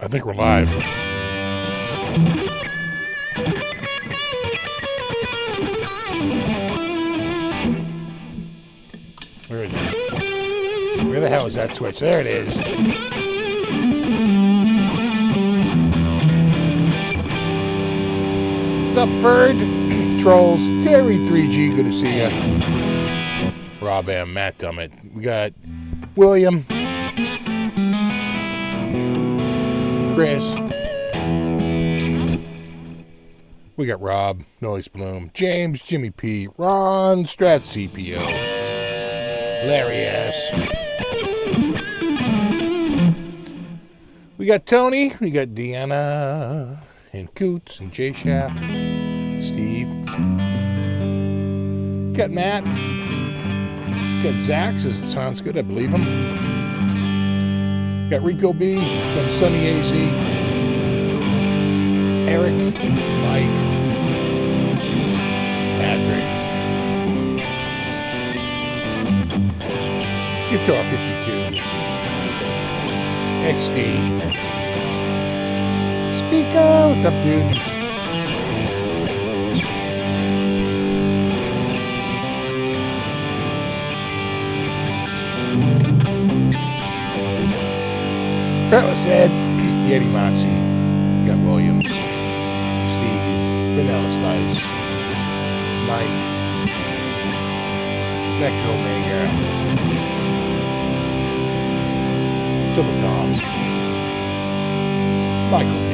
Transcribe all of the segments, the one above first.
I think we're live. Where is it? Where the hell is that switch? There it is. What's up, Ferd? Trolls. Terry 3G, good to see ya. Rob M, Matt Dummett. We got William. Chris. We got Rob, Noise Bloom, James, Jimmy P, Ron, Strat CPO, Larry S. We got Tony, we got Deanna, and Coots, and Jay Shaft, Steve. Got Matt. Got Zach, says it sounds good, I believe him. Got Rico B from Sunny AZ, Eric, Mike, Patrick, Guitar 52, XD, Speaker, what's up, dude? Carlos said, Yeti Matzi, got William, Steve, Vanilla Slice, Mike, Vector Omega, Super Tom, Michael D,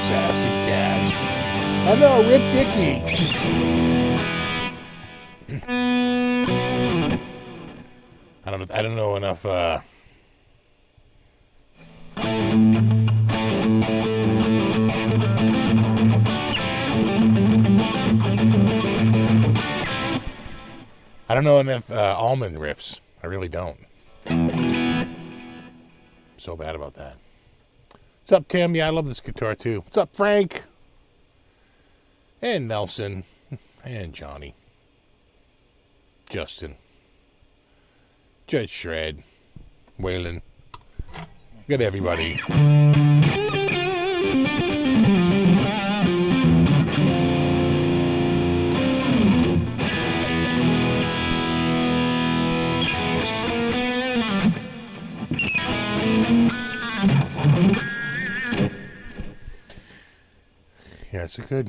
Sassy Cat, I know, Rip Dickey. I don't know enough, I don't know enough Allman riffs. I really don't. I'm so bad about that. What's up, Tim? Yeah, I love this guitar too. What's up, Frank? And Nelson. And Johnny. Justin. Judge Shred. Waylon. Good everybody. Yeah, it's a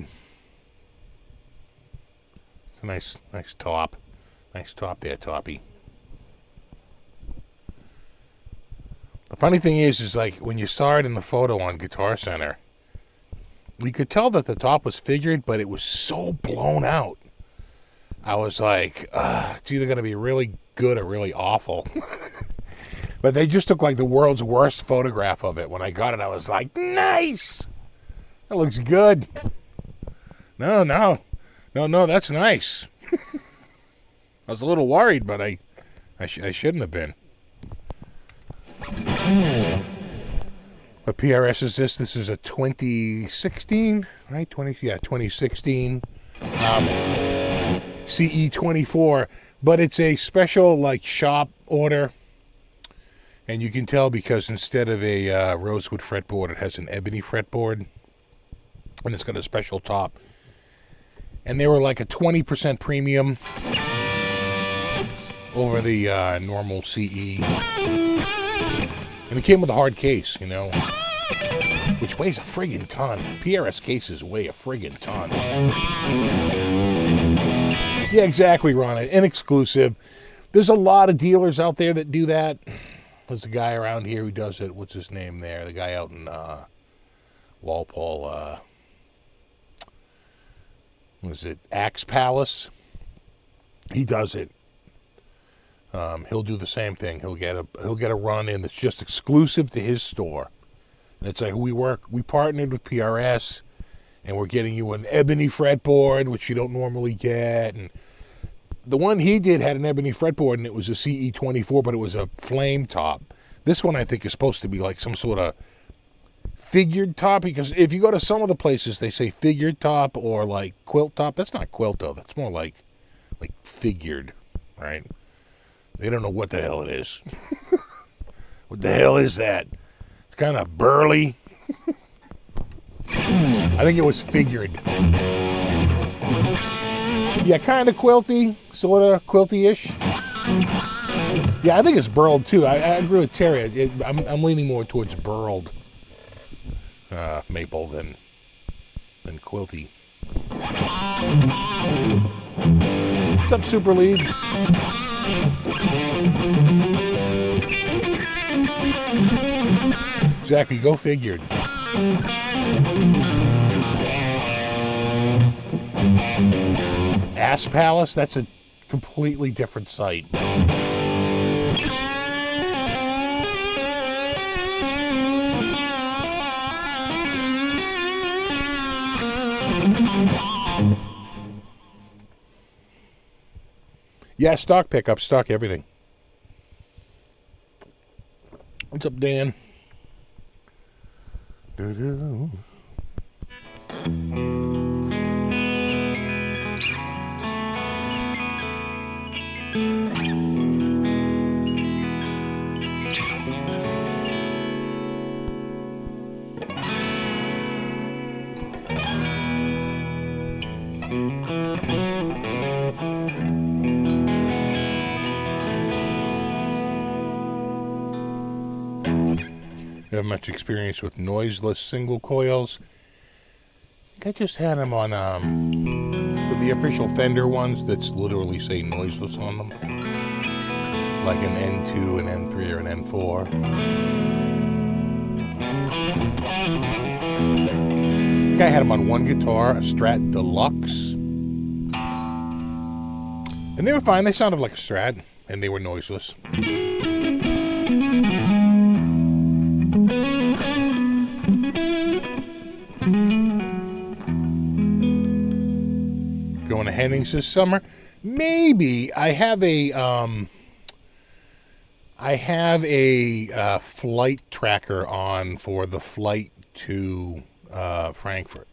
nice top. Nice top there, Toppy. The funny thing is like when you saw it in the photo on Guitar Center, you could tell that the top was figured, but it was so blown out. I was like, it's either going to be really good or really awful. But they just took like the world's worst photograph of it. When I got it, I was like, nice. That looks good. No, that's nice. I was a little worried, but I shouldn't have been. What PRS is this? This is a 2016, right? 2016 CE24, but it's a special like shop order, and you can tell because instead of a rosewood fretboard, it has an ebony fretboard, and it's got a special top. And they were like a 20% premium over the normal CE. And it came with a hard case, you know, which weighs a friggin' ton. PRS cases weigh a friggin' ton. Yeah, exactly, Ron. Inexclusive. There's a lot of dealers out there that do that. There's a guy around here who does it. What's his name there? The guy out in Walpole. Was it Axe Palace? He does it. He'll do the same thing. He'll get a run in that's just exclusive to his store. And it's like we partnered with PRS, and we're getting you an ebony fretboard, which you don't normally get, and The one he did had an ebony fretboard, and it was a CE24, but it was a flame top. This one I think is supposed to be like some sort of figured top, because if you go to some of the places, they say figured top or like quilt top. That's not quilt though. That's more like figured, right? They don't know what the hell it is. What the hell is that? It's kind of burly. I think it was figured. Yeah, kind of quilty, sort of quilty-ish. Yeah, I think it's burled too. I agree with Terry. I'm leaning more towards burled maple than quilty. What's up, Super League? Exactly, go figured. Ass Palace, that's a completely different site. Yeah, stock pickup, stock everything. What's up, Dan? Doo-doo. You have much experience with noiseless single coils. I just had them on for the official Fender ones that's literally say noiseless on them, like an N2, an N3, or an N4. I think I had them on one guitar, a Strat Deluxe, and they were fine. They sounded like a Strat, and they were noiseless. Going to Hennings this summer? Maybe. I have a flight tracker on for the flight to Frankfurt,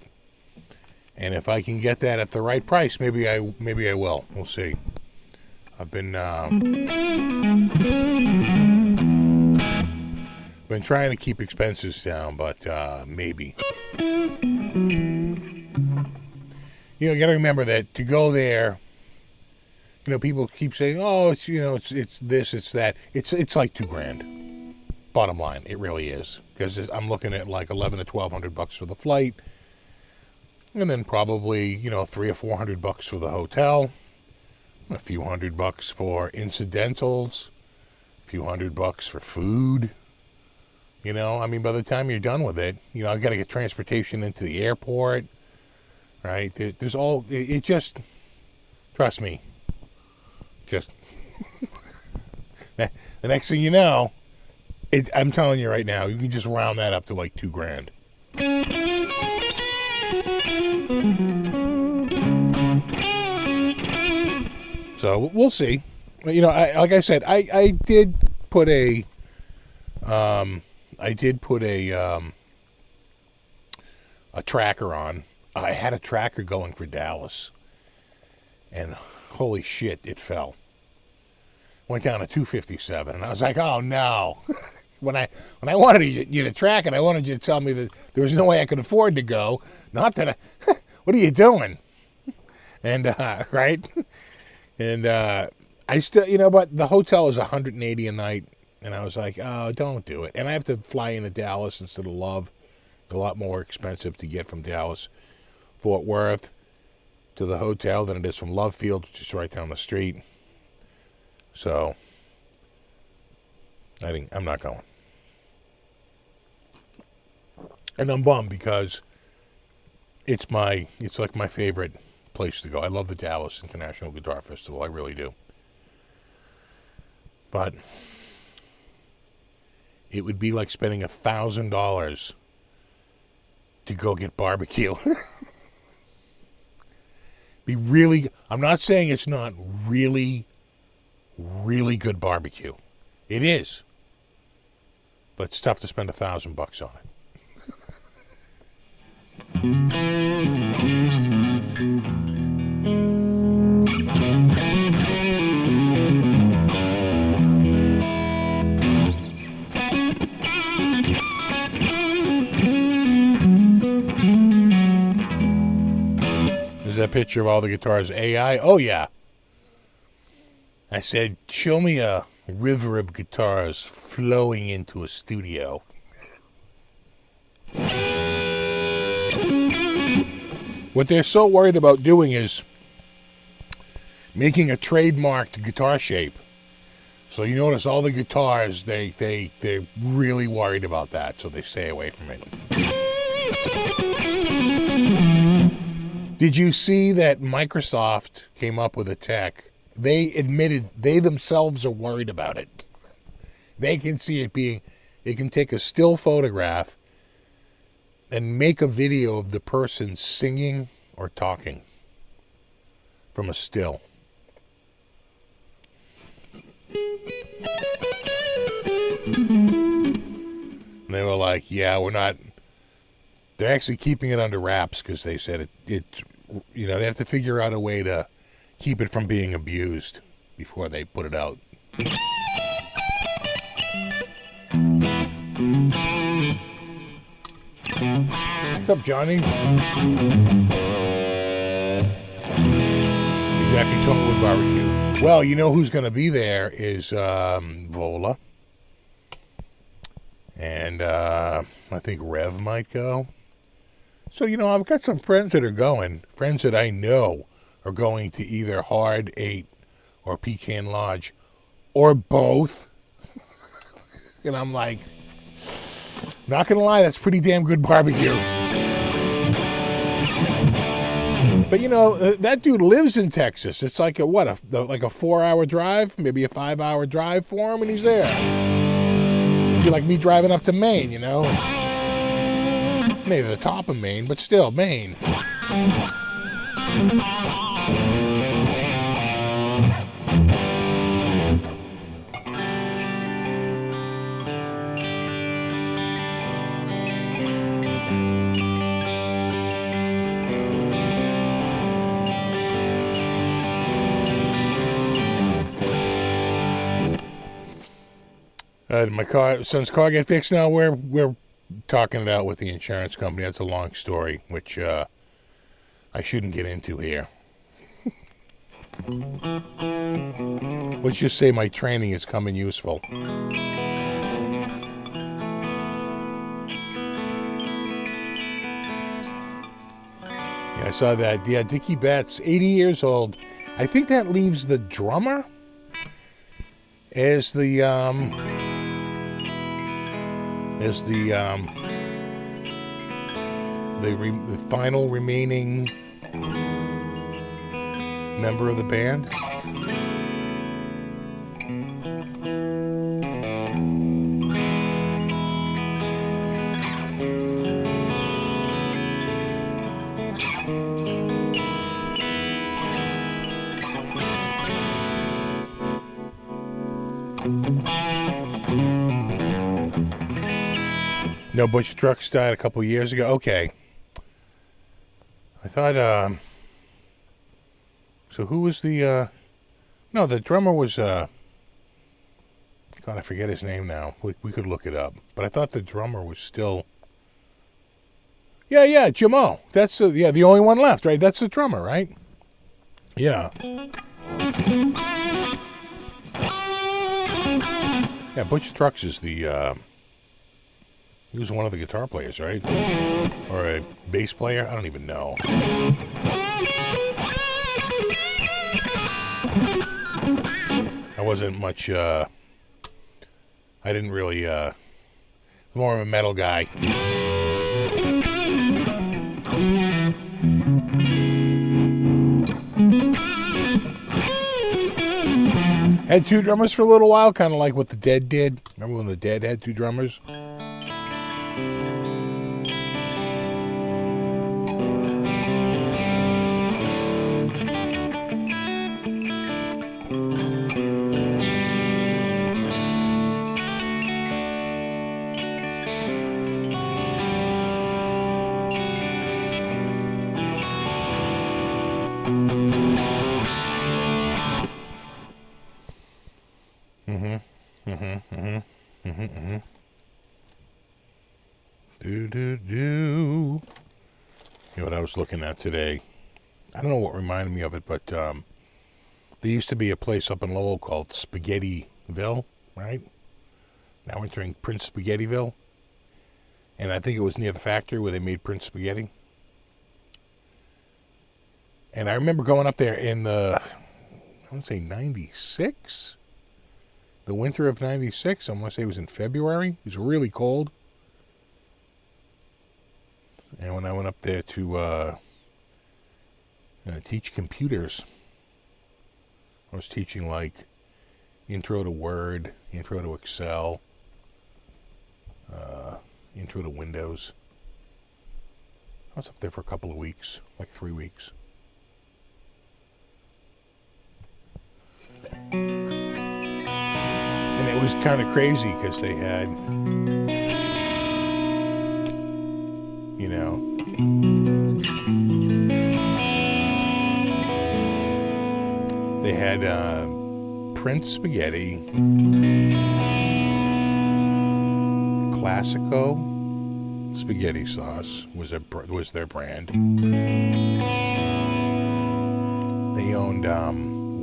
and if I can get that at the right price, maybe I will. We'll see. I've been trying to keep expenses down, but maybe. You know, you got to remember that to go there, you know, people keep saying, "Oh, it's, you know, it's this, it's that." It's like $2,000. Bottom line, it really is, because I'm looking at like $1,100 to $1,200 for the flight, and then probably, you know, $300 or $400 for the hotel, a few $100 for incidentals, a few $100 for food. You know, I mean, by the time you're done with it, you know, I got to get transportation into the airport. Right? There's all, it just, trust me, just, the next thing you know, I'm telling you right now, you can just round that up to like $2,000. So we'll see. You know, like I said, I did put a tracker on. I had a tracker going for Dallas, and holy shit, it fell. Went down to 257, and I was like, oh no. when I wanted you to track it, I wanted you to tell me that there was no way I could afford to go. Not that what are you doing? And right? And I still, you know, but the hotel is $180 a night, and I was like, oh, don't do it. And I have to fly into Dallas instead of Love. It's a lot more expensive to get from Dallas, Fort Worth, to the hotel than it is from Love Field, which is right down the street. So I'm not going. And I'm bummed because it's like my favorite place to go. I love the Dallas International Guitar Festival. I really do. But it would be like spending $1,000 to go get barbecue. Be really, I'm not saying it's not really, really good barbecue. It is. But it's tough to spend $1,000 on it. There's that picture of all the guitars. AI? Oh, yeah. I said, show me a river of guitars flowing into a studio. What they're so worried about doing is making a trademarked guitar shape. So you notice all the guitars, they're really worried about that, so they stay away from it. Did you see that Microsoft came up with a tech? They admitted they themselves are worried about it. They can see it being, it can take a still photograph and make a video of the person singing or talking from a still. And they were like, yeah, we're not, they're actually keeping it under wraps because they said it, you know, they have to figure out a way to keep it from being abused before they put it out. What's up, Johnny? Exactly, Tonewood Barbecue. Well, you know who's going to be there is Vola. And I think Rev might go. So, you know, I've got some friends that are going. Friends that I know are going to either Hard 8 or Pecan Lodge. Or both. And I'm like, not going to lie, that's pretty damn good barbecue. But, you know, that dude lives in Texas. It's like like a 4-hour drive, maybe a 5-hour drive for him, and he's there. It'd be like me driving up to Maine, you know. Maybe the top of Maine, but still, Maine. My son's car get fixed now. We're talking it out with the insurance company. That's a long story, which I shouldn't get into here. Let's just say my training is coming useful. Yeah, I saw that. Yeah, Dickie Betts, 80 years old. I think that leaves the drummer as the final remaining member of the band. No, Butch Trucks died a couple years ago. Okay. I thought, so who was the, no, the drummer was, God, I forget his name now. We could look it up. But I thought the drummer was still, yeah, Jamo. That's, the only one left, right? That's the drummer, right? Yeah. Yeah, Butch Trucks is the, he was one of the guitar players, right? Or a bass player? I don't even know. I wasn't much, I didn't really, more of a metal guy. Had two drummers for a little while, kind of like what the Dead did. Remember when the Dead had two drummers? Mm-hmm. Mm-hmm. Mm-hmm. Mm-hmm. Mm-hmm. Do. You know what I was looking at today? I don't know what reminded me of it, but there used to be a place up in Lowell called Spaghettiville, right? Now entering Prince Spaghettiville. And I think it was near the factory where they made Prince Spaghetti. And I remember going up there in I want to say 96? The winter of 96. I want to say it was in February. It was really cold. And when I went up there to teach computers, I was teaching like intro to Word, intro to Excel, intro to Windows. I was up there for a couple of weeks, like 3 weeks. And it was kind of crazy because they had, you know, they had Prince Spaghetti, Classico spaghetti sauce was their brand. They owned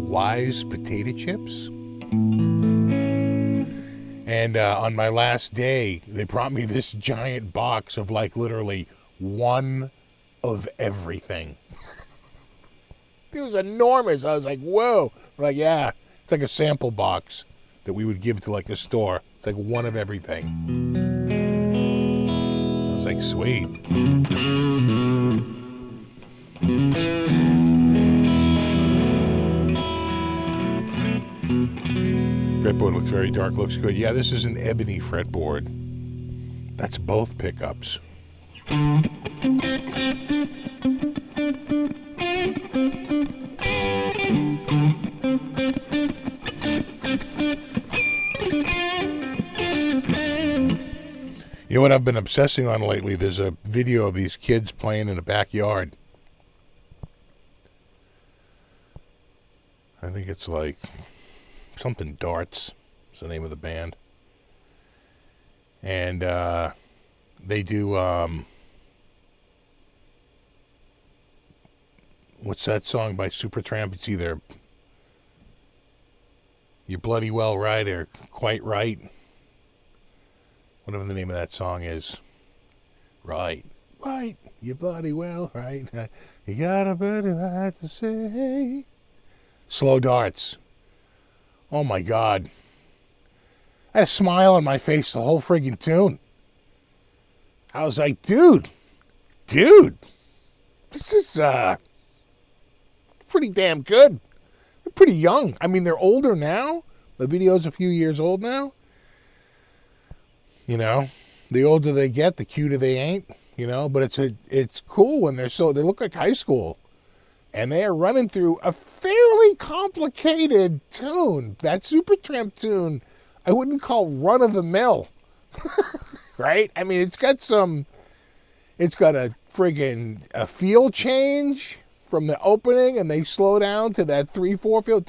Wise potato chips. And on my last day, they brought me this giant box of like literally one of everything. It was enormous. I was like, whoa. I'm like, yeah, it's like a sample box that we would give to like a store. It's like one of everything. I was like, sweet. Fretboard looks very dark, looks good. Yeah, this is an ebony fretboard. That's both pickups. You know what I've been obsessing on lately? There's a video of these kids playing in a backyard. I think it's like something Darts is the name of the band. And they do what's that song by Supertramp? It's either You're Bloody Well Right or Quite Right. Whatever the name of that song is. Right. You bloody well right. You got a bloody right to say. Slow Darts. Oh my God. I had a smile on my face the whole friggin' tune. I was like, dude, this is pretty damn good. They're pretty young. I mean, they're older now. The video's a few years old now. You know, the older they get, the cuter they ain't. You know, but it's cool when they look like high school. And they are running through a fairly complicated tune. That Supertramp tune, I wouldn't call run-of-the-mill. Right? I mean, it's got a friggin' a feel change from the opening, and they slow down to that 3/4 feel.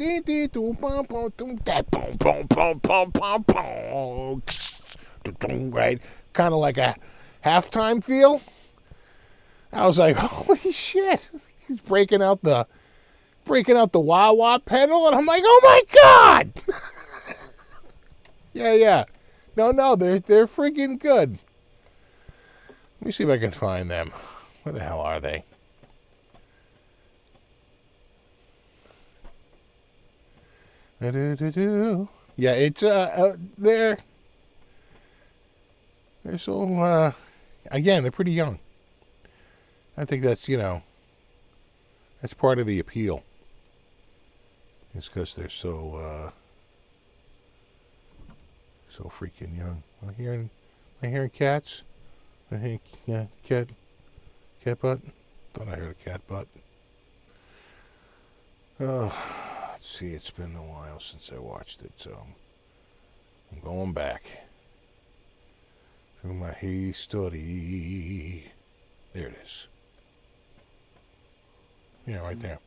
Right? Kind of like a halftime feel. I was like, holy shit. He's breaking out the wah-wah pedal, and I'm like, oh my God! Yeah. No, they're freaking good. Let me see if I can find them. Where the hell are they? Yeah, it's they're so again, they're pretty young. I think that's, that's part of the appeal. It's because they're so freaking young. Am I hearing cats? I think, yeah, cat butt. Thought I heard a cat butt. Oh, let's see. It's been a while since I watched it, so I'm going back through my history. There it is. Yeah, right there.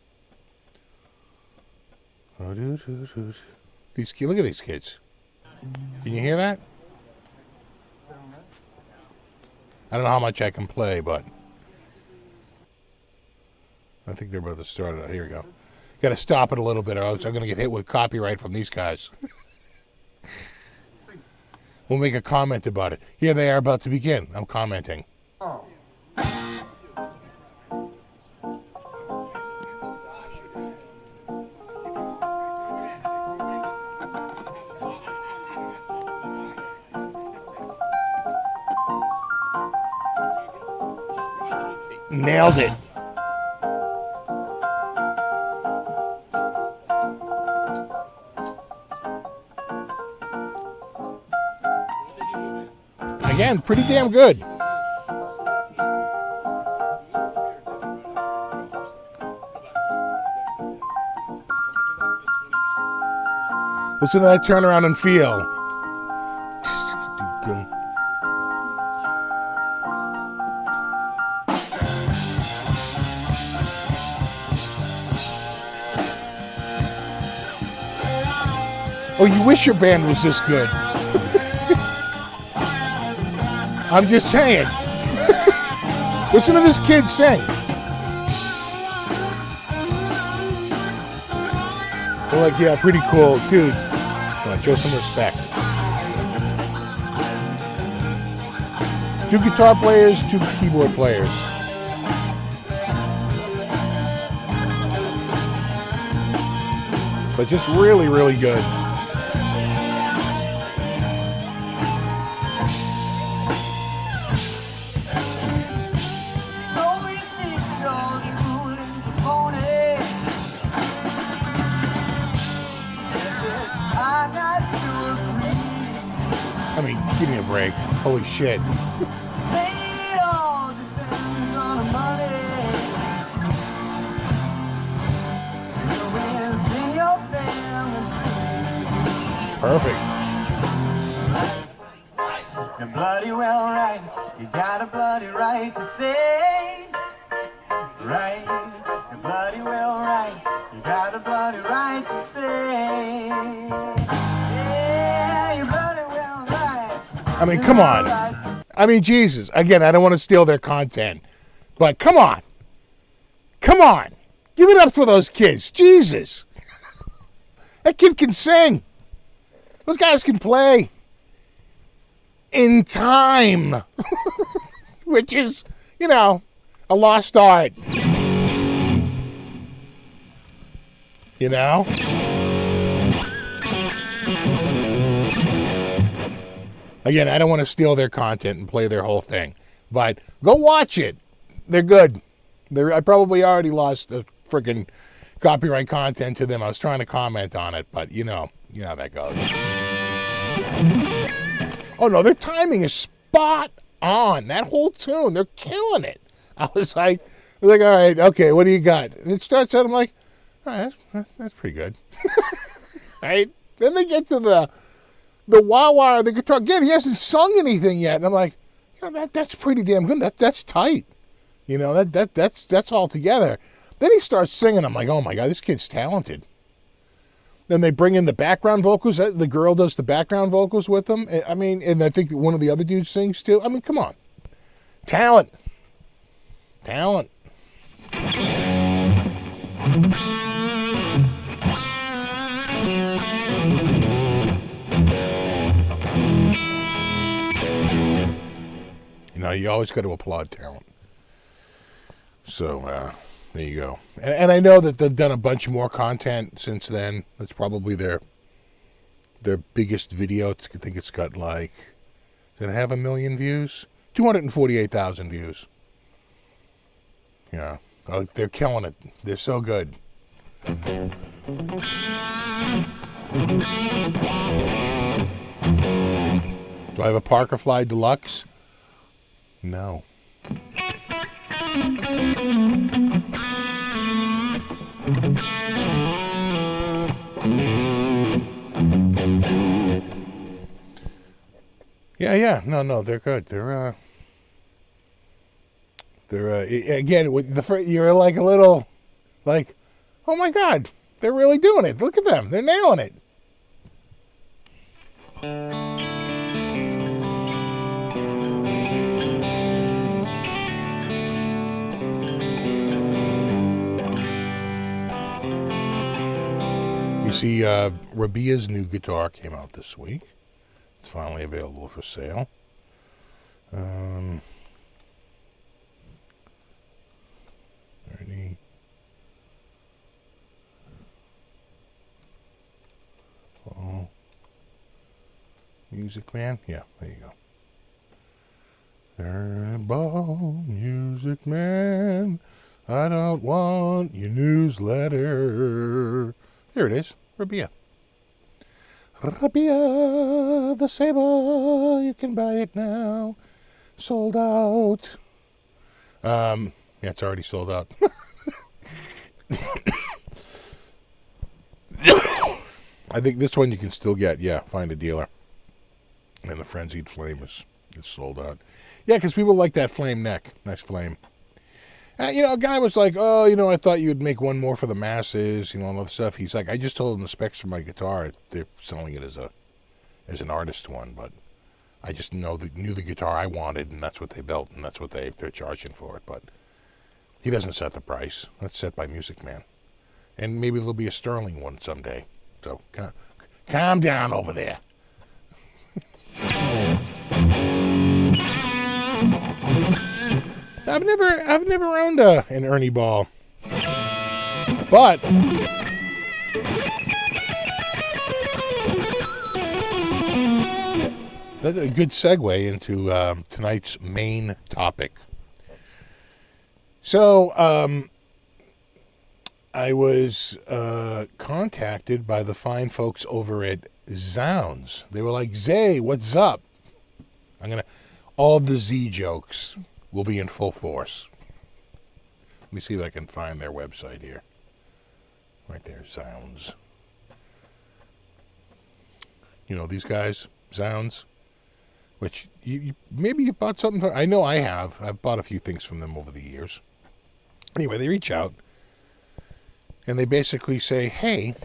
Look at these kids. Can you hear that? I don't know how much I can play, but I think they're about to start it. Here we go. Got to stop it a little bit, or else I'm going to get hit with copyright from these guys. We'll make a comment about it. Here they are about to begin. I'm commenting. Oh. Nailed it. Again, pretty damn good. Listen to that turnaround and feel. Oh, you wish your band was this good. I'm just saying. Listen to this kid sing. We're like, yeah, pretty cool. Dude, come on, show some respect. 2 guitar players, 2 keyboard players. But just really, really good. I mean, give me a break. Holy shit. Perfect. You're bloody well right. You got a bloody right to say. Right. You're bloody well right. You got a bloody right to say. Yeah, you're bloody well right. I mean, come on. I mean, Jesus. Again, I don't want to steal their content. But come on. Come on. Give it up for those kids. Jesus. That kid can sing. Those guys can play in time, which is, you know, a lost art. You know? Again, I don't want to steal their content and play their whole thing, but go watch it. They're good. I probably already lost the freaking copyright content to them. I was trying to comment on it, but you know how that goes. Oh no, their timing is spot on. That whole tune, they're killing it. I was like, all right, okay, what do you got? And it starts out, I'm like, all right, that's pretty good. Right? Then they get to the wah-wah, the guitar. Again, he hasn't sung anything yet. And I'm like, that's pretty damn good. That's tight. You know, that's all together. Then he starts singing. I'm like, oh my God, this kid's talented. Then they bring in the background vocals. The girl does the background vocals with them. I mean, and I think one of the other dudes sings too. I mean, come on. Talent. You know, you always got to applaud talent. So, there you go. And I know that they've done a bunch more content since then. That's probably their biggest video. I think it's got like, does it have 1 million views? 248,000 views. Yeah. Oh, they're killing it. They're so good. Do I have a Parker Fly Deluxe? No. Yeah. No, they're good. They're again with you're like a little like, oh my God, they're really doing it. Look at them. They're nailing it. You see, Rabia's new guitar came out this week. It's finally available for sale. Very neat. Oh, Music Man? Yeah, there you go. Turntable Music Man, I don't want your newsletter. Here it is, Rabia. Rabia, the saber, you can buy it now. Sold out. Yeah, it's already sold out. I think this one you can still get. Yeah, find a dealer. And the Frenzied Flame is sold out. Yeah, because people like that flame neck. Nice flame. A guy was like, oh, I thought you'd make one more for the masses, and all that stuff. He's like, I just told him the specs for my guitar. They're selling it as an artist one, but I just knew the guitar I wanted, and that's what they built, and that's what they're charging for it. But he doesn't set the price. That's set by Music Man. And maybe there'll be a Sterling one someday. So calm down over there. I've never owned an Ernie Ball, but that's a good segue into tonight's main topic. So I was contacted by the fine folks over at Zzounds. They were like, Zay, what's up? All the Z jokes will be in full force. Let me see if I can find their website here. Right there, Zzounds. These guys, Zzounds, which maybe you bought something from. I know I have. I've bought a few things from them over the years. Anyway, they reach out, and they basically say, hey,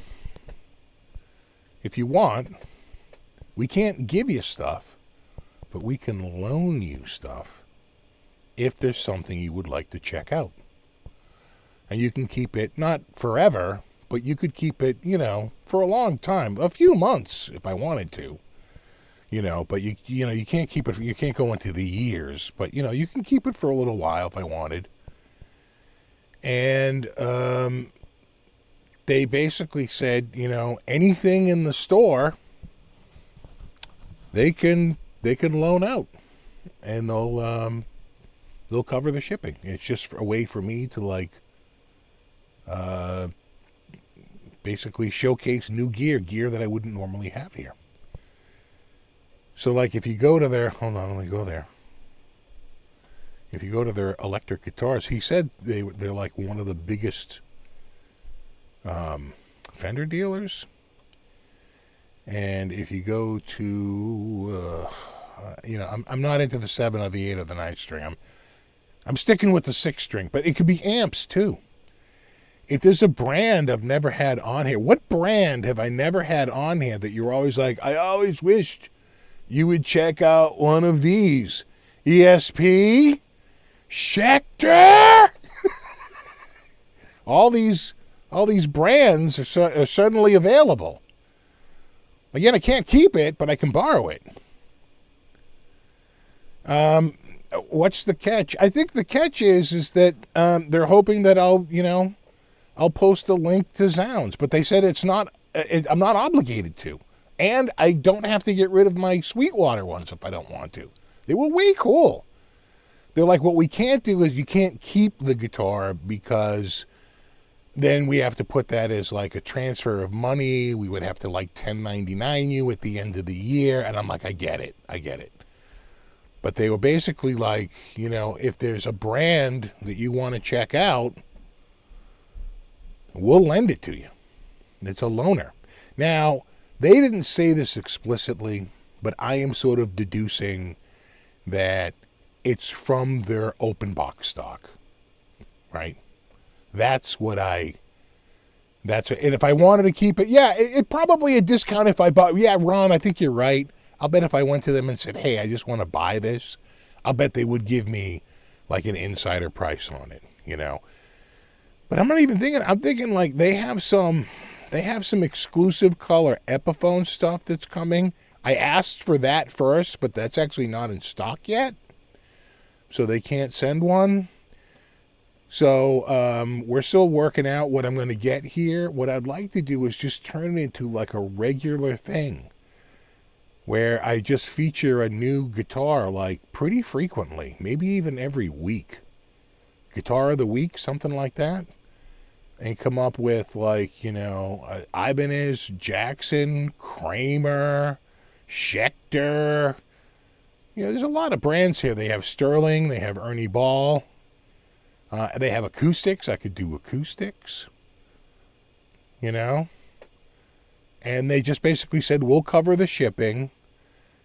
if you want, we can't give you stuff, but we can loan you stuff if there's something you would like to check out. And you can keep it, not forever, but you could keep it, for a long time, a few months if I wanted to. But you can't keep it, you can't go into the years, but you can keep it for a little while if I wanted. And they basically said, anything in the store they can loan out, and they'll cover the shipping. It's just a way for me to basically showcase new gear that I wouldn't normally have here. So if you go to their, hold on, let me go there. If you go to their electric guitars, he said they're like one of the biggest Fender dealers. And if you go to, I'm not into the 7 or the 8 or the 9 string. I'm sticking with the 6 string, but it could be amps too. If there's a brand I've never had on here, what brand have I never had on here that you're always like, I always wished you would check out one of these? ESP? Schecter? all these brands are suddenly available. Again, I can't keep it, but I can borrow it. What's the catch? I think the catch is that they're hoping that I'll post a link to Zzounds, but they said I'm not obligated to. And I don't have to get rid of my Sweetwater ones if I don't want to. They were way cool. They're like, what we can't do is you can't keep the guitar because then we have to put that as like a transfer of money. We would have to 1099 you at the end of the year. And I'm like, I get it. But they were basically like, if there's a brand that you want to check out, we'll lend it to you. It's a loaner. Now, they didn't say this explicitly, but I am sort of deducing that it's from their open box stock, right? That's what I That's it. And if I wanted to keep it, yeah, it probably a discount if I bought. Yeah, Ron, I think you're right. I'll bet if I went to them and said, hey, I just want to buy this, I'll bet they would give me like an insider price on it, you know. But I'm not even thinking, I'm thinking like they have some exclusive color Epiphone stuff that's coming. I asked for that first, but that's actually not in stock yet. So they can't send one. So we're still working out what I'm going to get here. What I'd like to do is just turn it into like a regular thing where I just feature a new guitar like pretty frequently, maybe even every week. Guitar of the week, something like that. And come up with like, you know, Ibanez, Jackson, Kramer, Schecter. You know, there's a lot of brands here. They have Sterling, they have Ernie Ball. They have acoustics. I could do acoustics, you know. And they just basically said, we'll cover the shipping.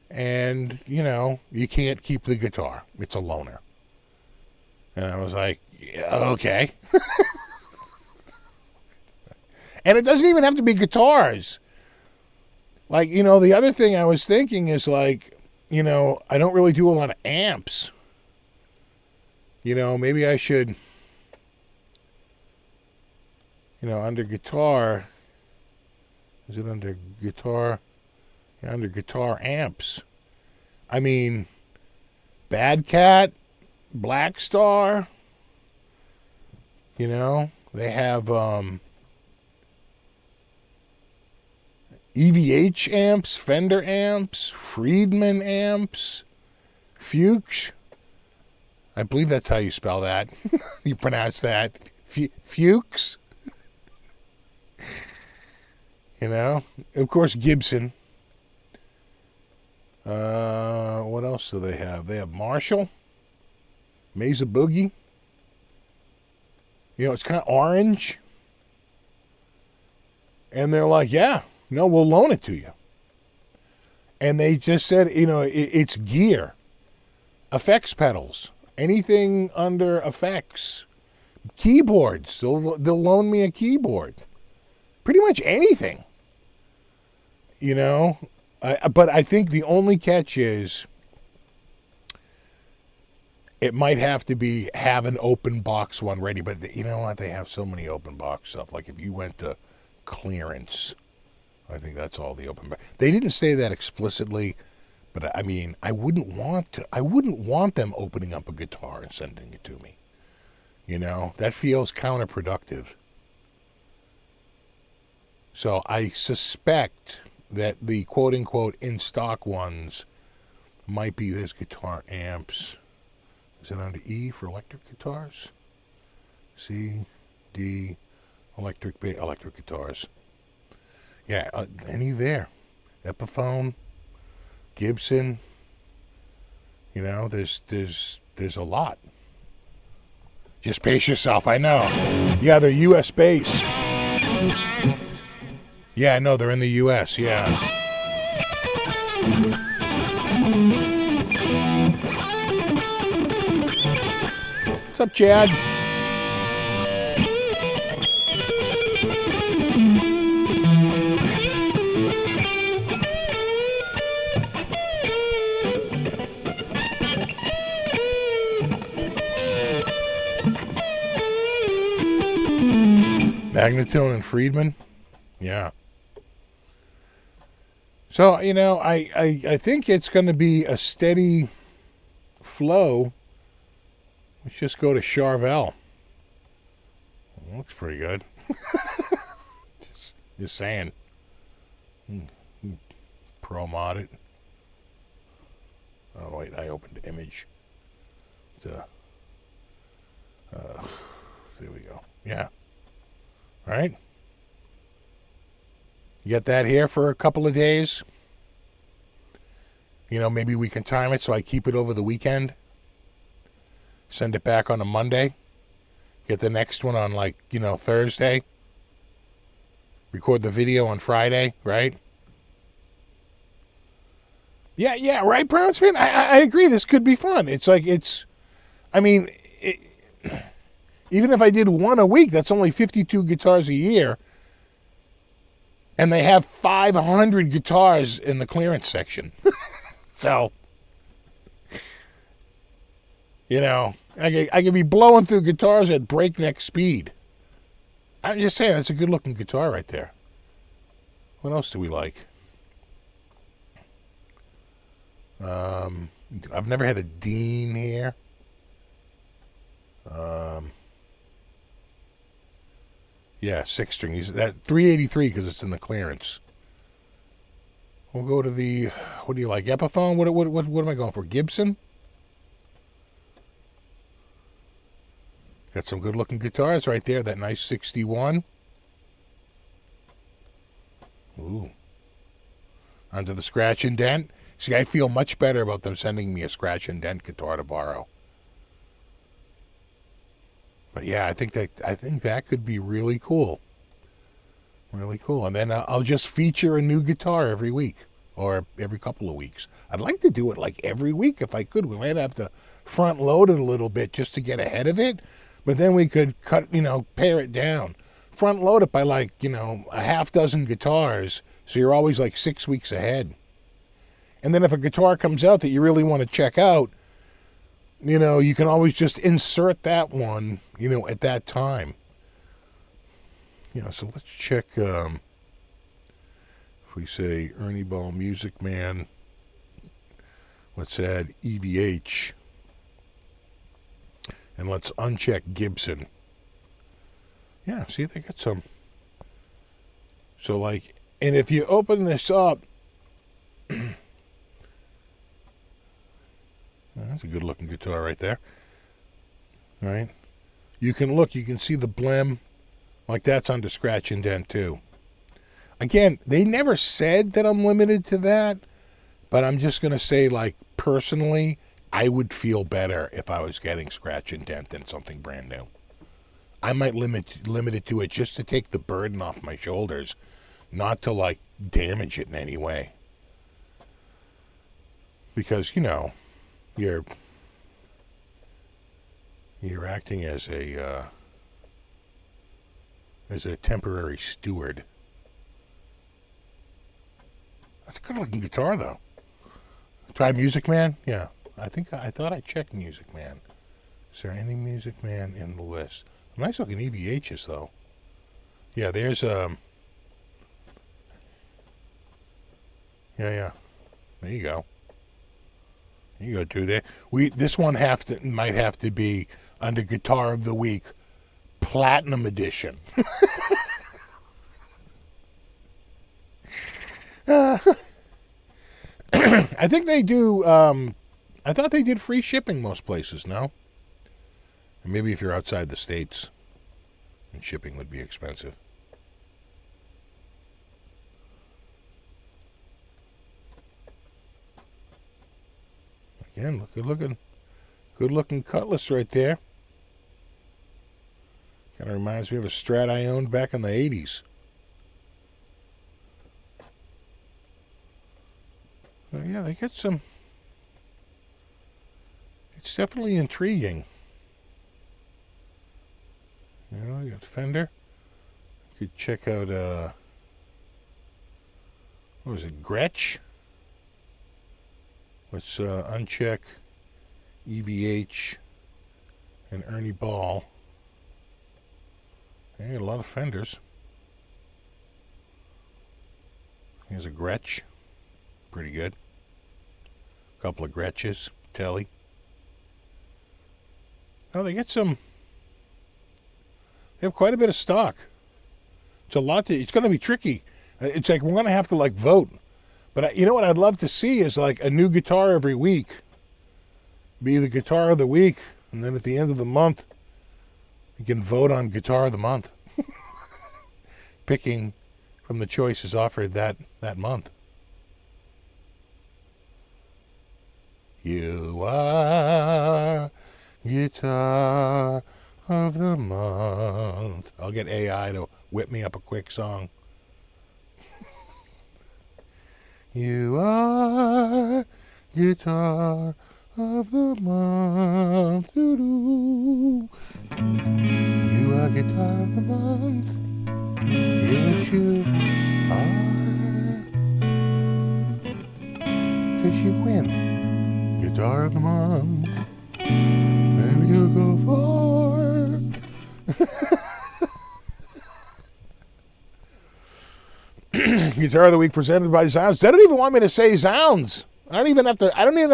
And, you know, you can't keep the guitar. It's a loaner. And I was like, yeah, okay. And it doesn't even have to be guitars. Like, you know, the other thing I was thinking is like, you know, I don't really do a lot of amps. You know, maybe I should, you know, under guitar, is it under guitar? Yeah, under guitar amps. I mean, Bad Cat, Black Star, you know, they have EVH amps, Fender amps, Friedman amps, Fuchs. I believe that's how you spell that. You pronounce that. Fuchs. You know? Of course, Gibson. What else do they have? They have Marshall. Mesa Boogie. You know, it's kind of orange. And they're like, yeah, no, we'll loan it to you. And they just said, you know, it's gear. Effects pedals. Anything under effects, keyboards. They'll loan me a keyboard. Pretty much anything. You know, but I think the only catch is it might have to have an open box one ready. But you know what? They have so many open box stuff. Like if you went to clearance, I think that's all the open box. They didn't say that explicitly. But I mean, I wouldn't want them opening up a guitar and sending it to me. You know, that feels counterproductive. So I suspect that the quote unquote in stock ones might be this guitar amps. Is it under E for electric guitars? C, D, electric guitars. Yeah, any there. Epiphone. Gibson, you know, there's a lot. Just pace yourself, I know. Yeah, they're U.S. based. Yeah, I know, they're in the U.S., yeah. What's up, Chad? Magnatone and Friedman, yeah. So, you know, I think it's going to be a steady flow. Let's just go to Charvel. Looks pretty good. just saying. Pro mod it. Oh, wait, I opened image. There we go. Yeah. All right. Get that here for a couple of days. You know, maybe we can time it so I keep it over the weekend. Send it back on a Monday. Get the next one on, like, you know, Thursday. Record the video on Friday, right? Yeah, right, Browns fan? I agree. This could be fun. It's like, I mean, even if I did one a week, that's only 52 guitars a year. And they have 500 guitars in the clearance section. So, you know, I could be blowing through guitars at breakneck speed. I'm just saying, that's a good-looking guitar right there. What else do we like? I've never had a Dean here. Yeah, 6-string. That 383 because it's in the clearance. We'll go to the, what do you like, Epiphone? What am I going for? Gibson? Got some good-looking guitars right there. That nice 61. Ooh. Under the scratch and dent. See, I feel much better about them sending me a scratch and dent guitar to borrow. But yeah, I think that could be really cool. Really cool. And then I'll just feature a new guitar every week or every couple of weeks. I'd like to do it like every week if I could. We might have to front load it a little bit just to get ahead of it. But then we could cut, pare it down. Front load it by like, a half dozen guitars. So you're always like 6 weeks ahead. And then if a guitar comes out that you really want to check out, you can always just insert that one, at that time. So let's check, if we say Ernie Ball Music Man, let's add EVH. And let's uncheck Gibson. Yeah, see, they got some. So, like, and if you open this up, that's a good looking guitar right there. All right. You can see the blem. Like, that's under scratch and dent, too. Again, they never said that I'm limited to that, but I'm just going to say, like, personally, I would feel better if I was getting scratch and dent than something brand new. I might limit it to it just to take the burden off my shoulders, not to like damage it in any way. Because you're acting as a temporary steward. That's a good looking guitar though. Try Music Man? Yeah. I thought I checked Music Man. Is there any Music Man in the list? Nice looking EVHs though. Yeah, there's yeah. There you go. There you go, dude. There. This one might have to be under Guitar of the Week, Platinum Edition. I think they do. I thought they did free shipping most places, no? And maybe if you're outside the States, and shipping would be expensive. Again, good looking cutlass right there. Kind of reminds me of a Strat I owned back in the 80s. So yeah, they get some. It's definitely intriguing. You got Fender. You could check out, what was it, Gretsch? Let's uncheck EVH and Ernie Ball. They got a lot of Fenders. Here's a Gretsch. Pretty good. A couple of Gretches. Telly. Oh, they get some. They have quite a bit of stock. It's a lot. It's going to be tricky. It's like we're going to have to like vote. But you know what I'd love to see is like a new guitar every week. Be the Guitar of the Week, and then at the end of the month, you can vote on Guitar of the Month, picking from the choices offered that month. You are Guitar of the Month. I'll get AI to whip me up a quick song. You are Guitar of the Month. Doo-doo. You are Guitar of the Month. Yes, you are. because you win Guitar of the Month. And you go far. Guitar of the Week presented by Zzounds. They don't even want me to say Zzounds. I don't even have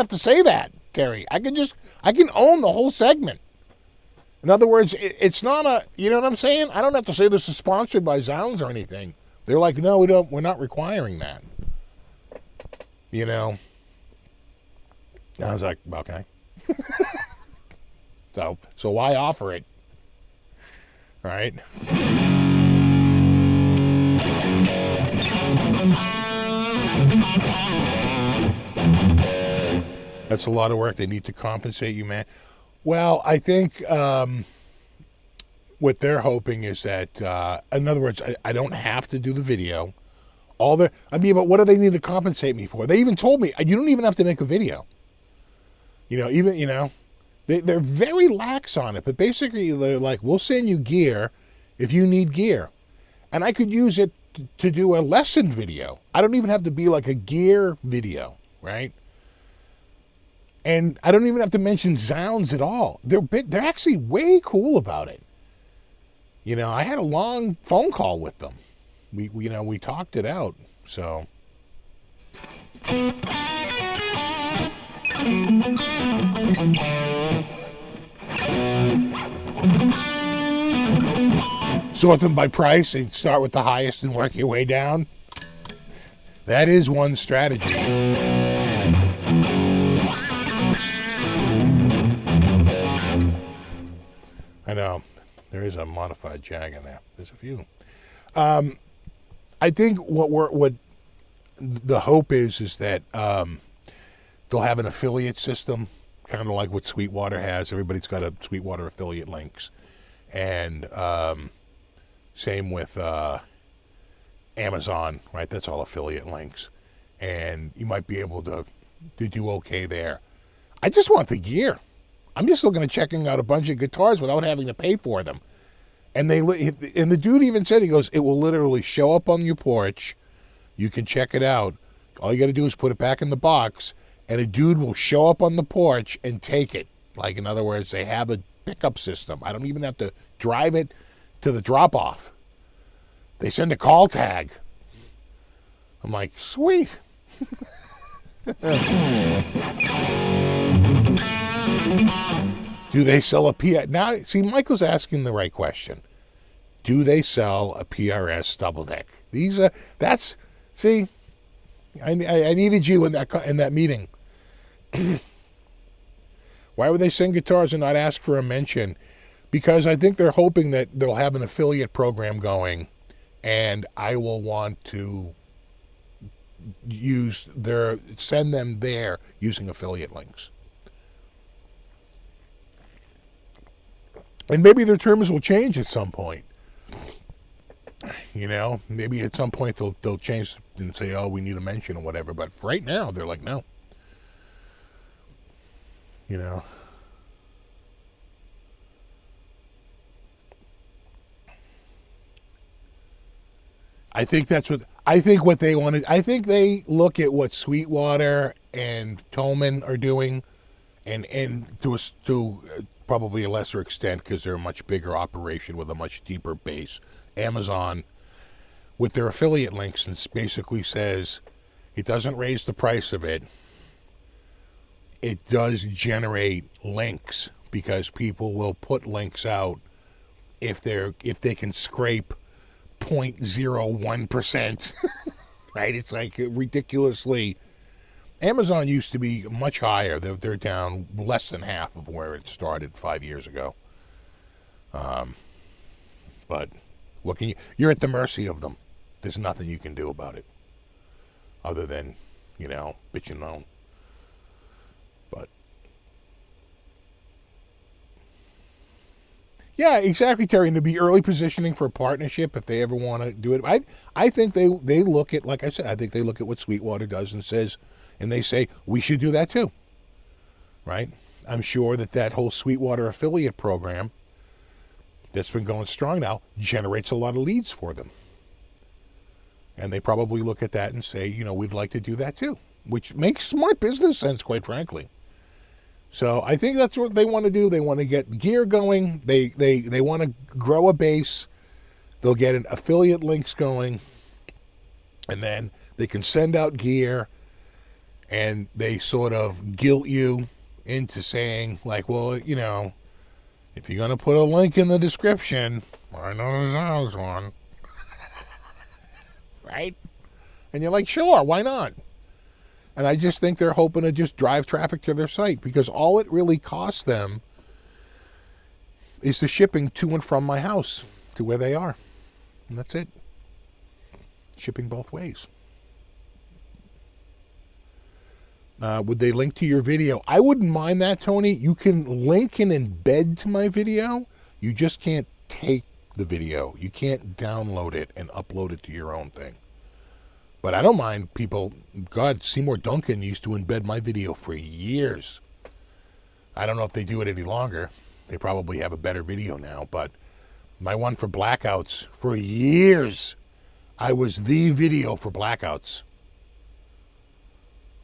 to say that, Terry. I can own the whole segment. In other words, it's not a, you know what I'm saying? I don't have to say this is sponsored by Zzounds or anything. They're like, no, we're not requiring that. You know? I was like, okay. So why offer it? All right? That's a lot of work. They need to compensate you, man. Well, I think what they're hoping is that, in other words, I don't have to do the video. But what do they need to compensate me for? They even told me, you don't even have to make a video. They're very lax on it. But basically, they're like, we'll send you gear if you need gear. And I could use it to do a lesson video. I don't even have to be like a gear video, right? And I don't even have to mention Zzounds at all. They're actually way cool about it. I had a long phone call with them. We talked it out. So. Sort them by price and start with the highest and work your way down. That is one strategy. I know. There is a modified Jag in there. There's a few. I think what the hope is that they'll have an affiliate system, kind of like what Sweetwater has. Everybody's got a Sweetwater affiliate links. And same with Amazon, right? That's all affiliate links. And you might be able to do okay there. I just want the gear. I'm just looking at checking out a bunch of guitars without having to pay for them. And the dude even said, he goes, it will literally show up on your porch. You can check it out. All you got to do is put it back in the box, and a dude will show up on the porch and take it. Like, in other words, they have a pickup system. I don't even have to drive it to the drop-off. They send a call tag. I'm like, sweet. Do they sell a PRS? Now, see, Michael's asking the right question. Do they sell a PRS double deck? See, I needed you in that meeting. Why would they send guitars and not ask for a mention? Because I think they're hoping that they'll have an affiliate program and I will want to send them there using affiliate links. And maybe their terms will change at some point. Maybe at some point they'll change and say, oh, we need a mention or whatever. But for right now, they're like, no. I think what they wanted. I think they look at what Sweetwater and Tolman are doing, and to probably a lesser extent because they're a much bigger operation with a much deeper base. Amazon, with their affiliate links, and basically says it doesn't raise the price of it. It does generate links because people will put links out if they can scrape 0.01%. Right? It's like ridiculously. Amazon used to be much higher. They're down less than half of where it started 5 years ago. But what can you're at the mercy of them. There's nothing you can do about it other than, bitch and moan. But yeah, exactly, Terry. And to be early positioning for a partnership if they ever want to do it. I think they look at, like I said, I think they look at what Sweetwater does and they say, we should do that too. Right? I'm sure that whole Sweetwater affiliate program that's been going strong now generates a lot of leads for them. And they probably look at that and say, we'd like to do that too. which makes smart business sense, quite frankly. So I think that's what they want to do. They want to get gear going. They want to grow a base. They'll get an affiliate links going, and then they can send out gear, and they sort of guilt you into saying, like, well, you know, if you're going to put a link in the description, I know the Zzounds one. Right? And you're like, sure, why not? And I just think they're hoping to just drive traffic to their site, because all it really costs them is the shipping to and from my house to where they are. And that's it. Shipping both ways. Would they link to your video? I wouldn't mind that, Tony. You can link and embed to my video. You just can't take the video. You can't download it and upload it to your own thing. But I don't mind people. God, Seymour Duncan used to embed my video for years. I don't know if they do it any longer. They probably have a better video now. But my one for blackouts, for years, I was the video for blackouts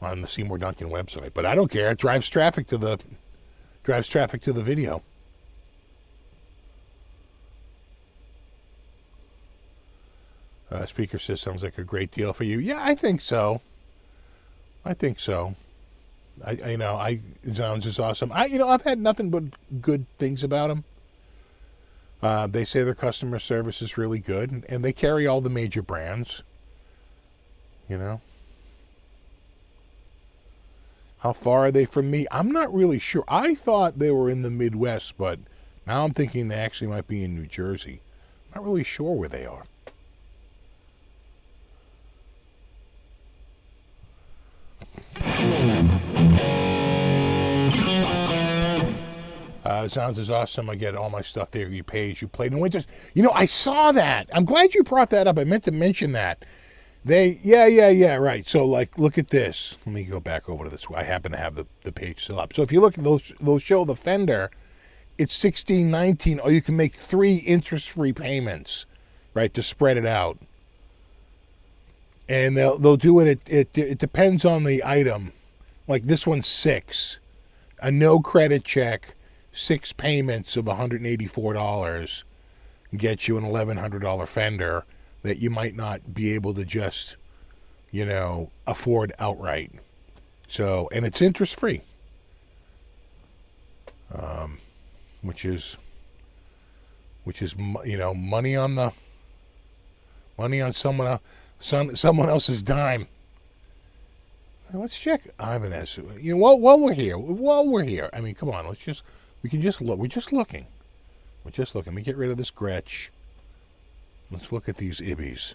on the Seymour Duncan website. But I don't care. It drives traffic to the video. Speaker says, sounds like a great deal for you. Yeah, I think so. Zzounds is awesome. I've had nothing but good things about them. They say their customer service is really good, and they carry all the major brands. You know. How far are they from me? I'm not really sure. I thought they were in the Midwest, but now I'm thinking they actually might be in New Jersey. I'm not really sure where they are. Zzounds is awesome. I get all my stuff there. You pay as you play. No winters. I saw that. I'm glad you brought that up. I meant to mention that. Yeah, right. So, like, look at this. Let me go back over to this. I happen to have the page still up. So if you look at those show the Fender, it's $16.19, or you can make 3 interest-free payments, right, to spread it out. And they'll do it. It depends on the item. Like this one's 6, a no credit check, 6 payments of $184 gets you an $1,100 Fender that you might not be able to just, afford outright. So, and it's interest free, which is money on someone else's dime. Let's check Ibanez. While we're here. I mean, come on. We can just look. We're just looking. Let me get rid of this Gretsch. Let's look at these Ibbies.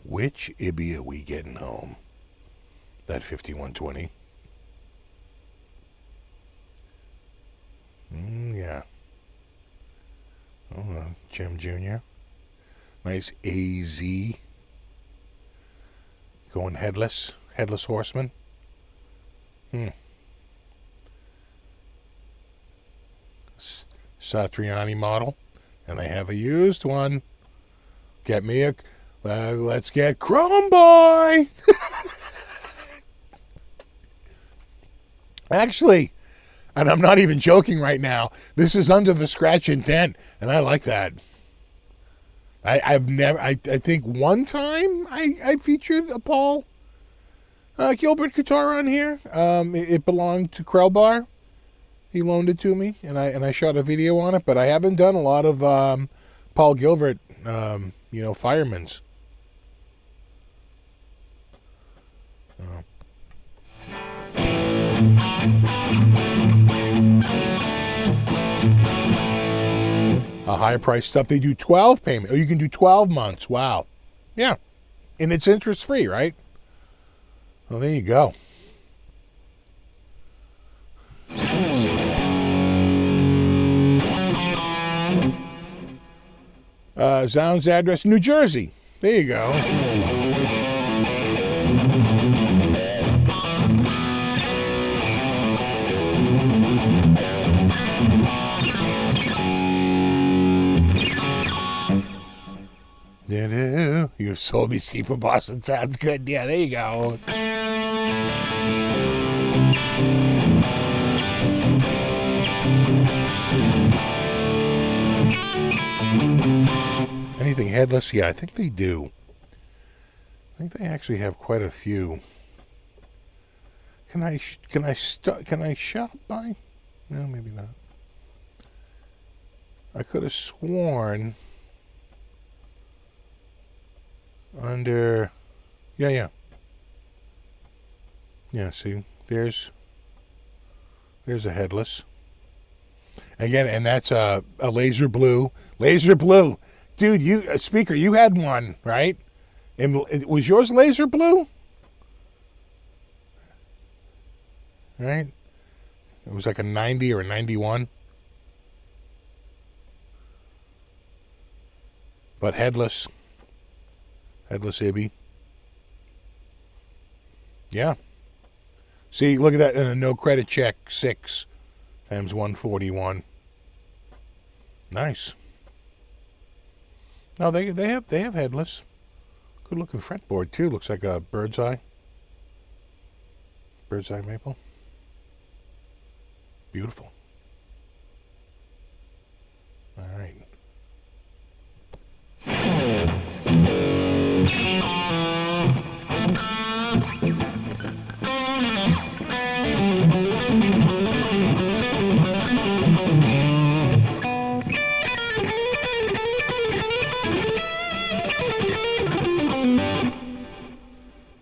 Which Ibby are we getting home? That 5120. Yeah. Oh, Jim Jr. Nice AZ. Going headless horseman. Satriani model, and they have a used one. Get me a. Let's get Chrome Boy. Actually, and I'm not even joking right now. This is under the scratch and dent, and I like that. I've never. I think one time I featured a Paul Gilbert guitar on here. It belonged to Crowbar. He loaned it to me, and I shot a video on it. But I haven't done a lot of Paul Gilbert, firemen's. Higher price stuff. They do 12 payment. Oh, you can do 12 months. Wow. Yeah. And it's interest free, right? Well, there you go. Zzounds address, New Jersey. There you go. You sold me C for Boston. Sounds good. Yeah, there you go. Anything headless? Yeah, I think they do. I think they actually have quite a few. Can I shop by? No, maybe not. I could have sworn under. Yeah. See, there's a headless. Again, and that's a laser blue. Laser blue. Dude, speaker, you had one, right? And was yours laser blue? Right? It was like a 90 or a 91. But headless. Headless Ibby. Yeah. See, look at that in a no credit check, 6 times 141. Nice. No, they have headless. Good looking fretboard too. Looks like a bird's eye maple. Beautiful. All right.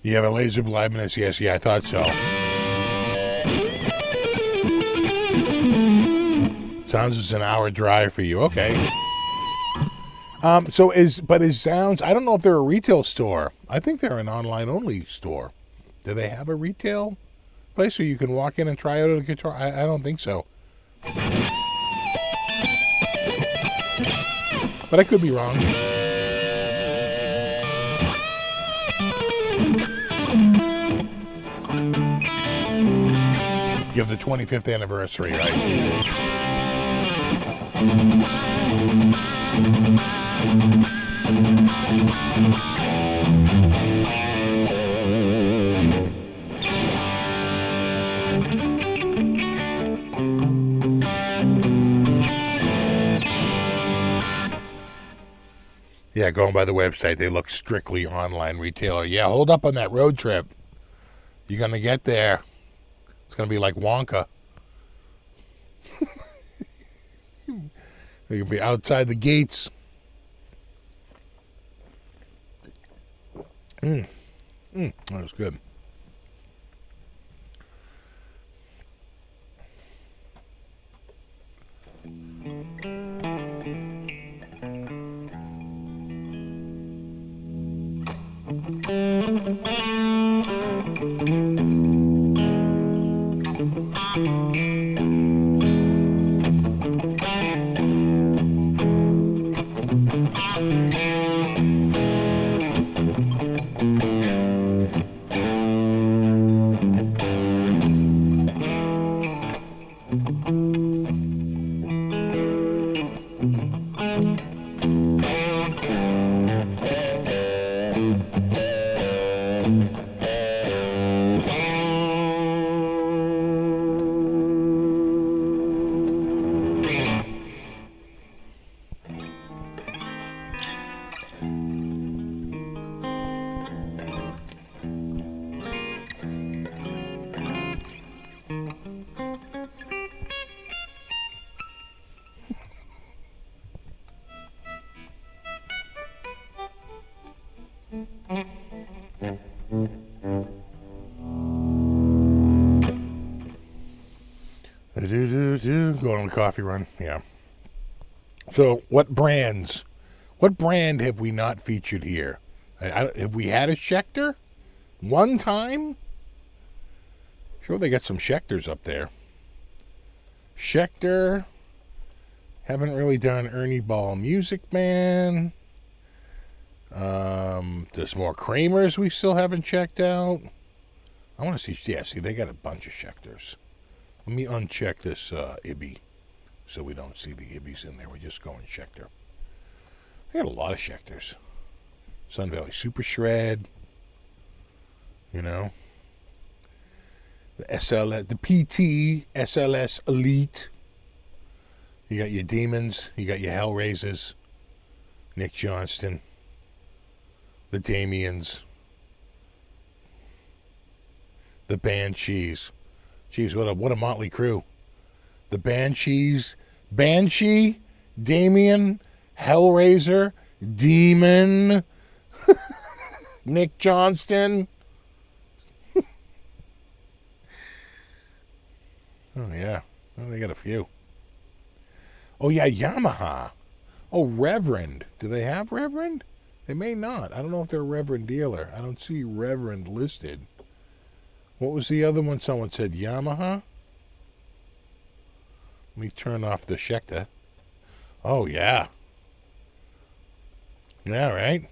You have a laser blindness? Yes, yeah, I thought so. Zzounds is an hour drive for you. Okay. So is Zzounds? I don't know if they're a retail store. I think they're an online only store. Do they have a retail place where you can walk in and try out a guitar? I don't think so. But I could be wrong. You have the 25th anniversary, right? Yeah, going by the website, they look strictly online retailer. Yeah, hold up on that road trip. You're going to get there. It's going to be like Wonka. You'll be outside the gates. That was good. Going on a coffee run, yeah. So, what brand have we not featured here? Have we had a Schecter? One time? Sure, they got some Schecters up there. Schecter. Haven't really done Ernie Ball Music Man. There's more Kramers we still haven't checked out. I want to see, see, they got a bunch of Schecters. Let me uncheck this Ibby so we don't see the Ibbies in there. We're just going Schecter. They got a lot of Schecters. Sun Valley Super Shred. You know. the SLS, the PT, SLS Elite. You got your Demons, you got your Hellraisers, Nick Johnston, the Damians, the Banshees. Jeez, what a motley crew. The Banshees, Banshee, Damien, Hellraiser, Demon, Nick Johnston. Oh, yeah. Well, they got a few. Oh, yeah, Yamaha. Oh, Reverend. Do they have Reverend? They may not. I don't know if they're a Reverend dealer. I don't see Reverend listed. What was the other one someone said? Yamaha? Let me turn off the Schecter. Oh, yeah. Yeah, right?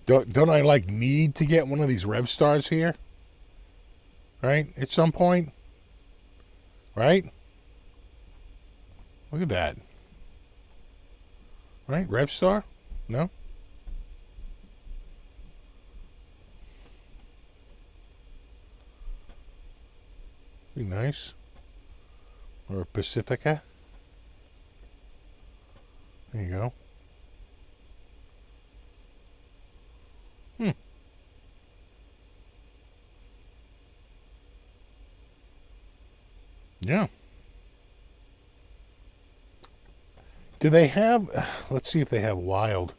Don't I, like, need to get one of these Rev Stars here? Right? At some point? Right? Look at that. Right? Rev Star? No? Be nice. Or a Pacifica. There you go. Yeah. Do they have... Let's see if they have Wild.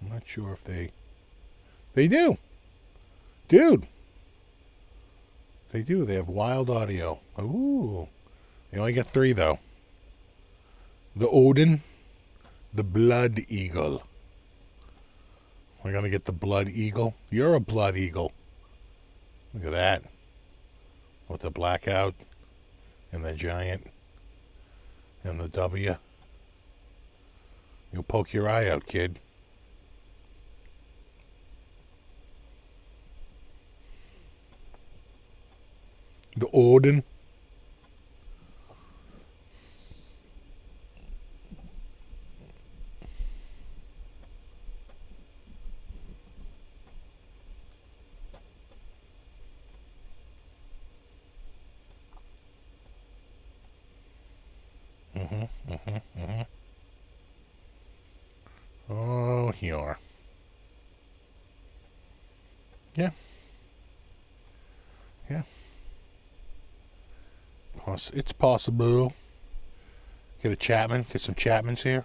I'm not sure if they... They do. Dude. They do. They have Wild Audio. Ooh. They only got 3, though. The Odin. The Blood Eagle. We're going to get the Blood Eagle. You're a Blood Eagle. Look at that. With the blackout. And the giant. And the W. You'll poke your eye out, kid. The Odin. Oh, here. Yeah. Yeah. It's possible. Get a Chapman. Get some Chapmans here.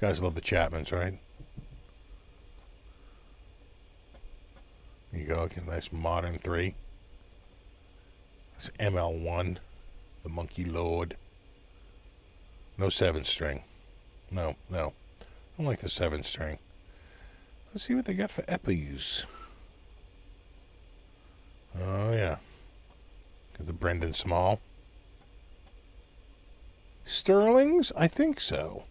You guys love the Chapmans, right? There you go. Get a nice modern 3. It's ML1. The Monkey Lord. No 7-string. No. I don't like the 7-string. Let's see what they got for Epis. Oh, yeah. Got the Brendan Small. Sterlings? I think so.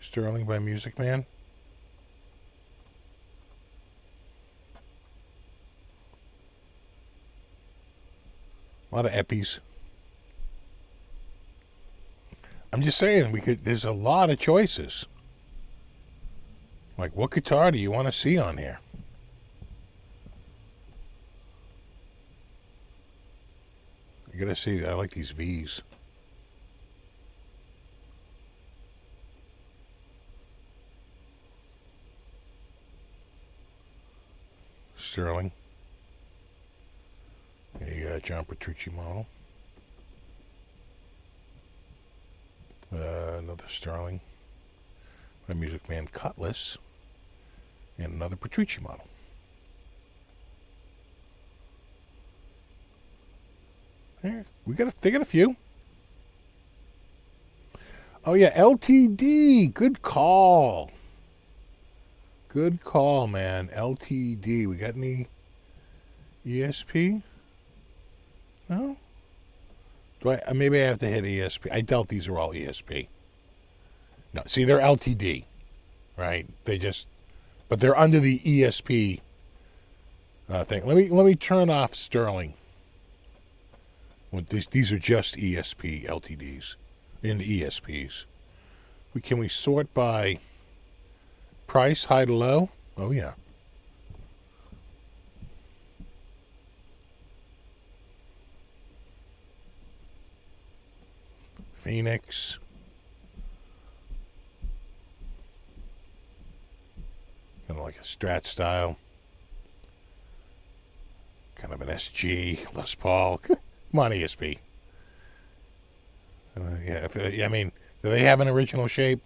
Sterling by Music Man. A lot of Epis. I'm just saying, there's a lot of choices. Like, what guitar do you want to see on here? You gotta see, I like these V's. Sterling. A John Petrucci model. Another Sterling. A Music Man Cutlass. And another Petrucci model. There, they got a few. Oh yeah, LTD. Good call. Good call, man. LTD. We got any ESP? No? Maybe I have to hit ESP. I doubt these are all ESP. No, see, they're LTD, right? But they're under the ESP thing. Let me turn off Sterling. These are just ESP LTDs and ESPs. Can we sort by price, high to low? Oh yeah. Phoenix. Kind of like a Strat style. Kind of an SG, Les Paul. Come on, ESP. I mean, do they have an original shape?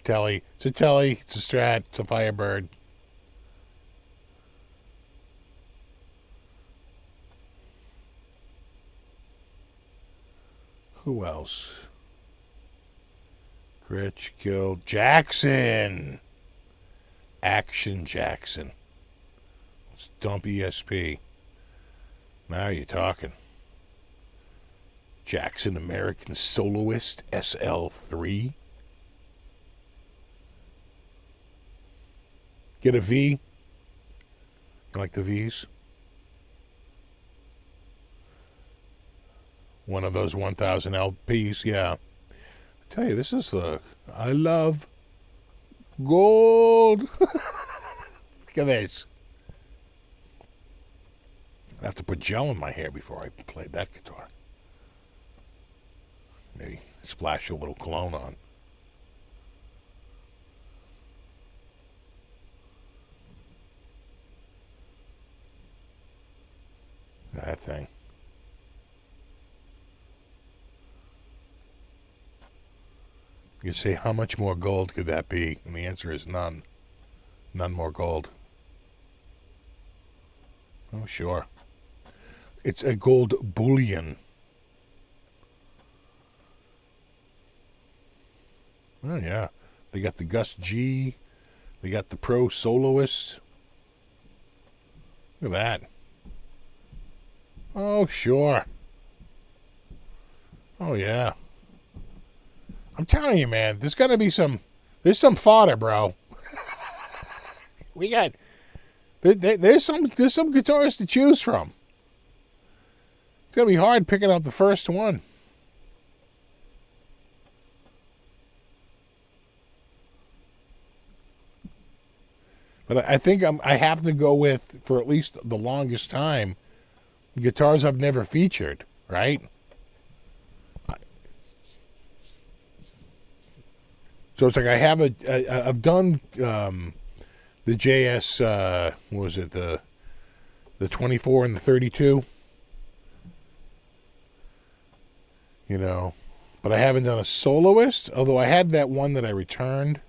Telly. It's a Telly. It's a Strat. It's a Firebird. Who else? Gritch, Kill, Jackson. Action Jackson. Let's dump ESP. Now you're talking. Jackson American Soloist SL3. Get a V. You like the V's? One of those 1,000 LPs, yeah. I tell you, this is I love gold. Look at this. I have to put gel in my hair before I play that guitar. Maybe splash a little cologne on. That thing. You say, how much more gold could that be? And the answer is none. None more gold. Oh, sure. It's a gold bullion. Oh, yeah. They got the Gus G. They got the Pro Soloist. Look at that. Oh, sure. Oh, yeah. I'm telling you, man, there's got to be there's some fodder, bro. There's some guitars to choose from. It's going to be hard picking out the first one. But I think I have to go with, for at least the longest time, guitars I've never featured, right? So it's like I've done the JS, what was it, the 24 and the 32, you know, but I haven't done a soloist, although I had that one that I returned.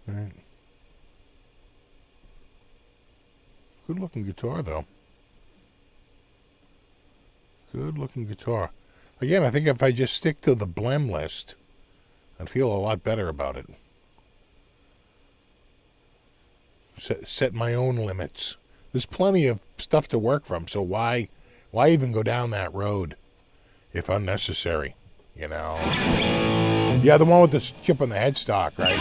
Right. Good looking guitar, though. Good looking guitar. Again, I think if I just stick to the blem list, I'd feel a lot better about it. Set my own limits. There's plenty of stuff to work from, so why even go down that road if unnecessary, you know? Yeah, the one with the chip on the headstock, right?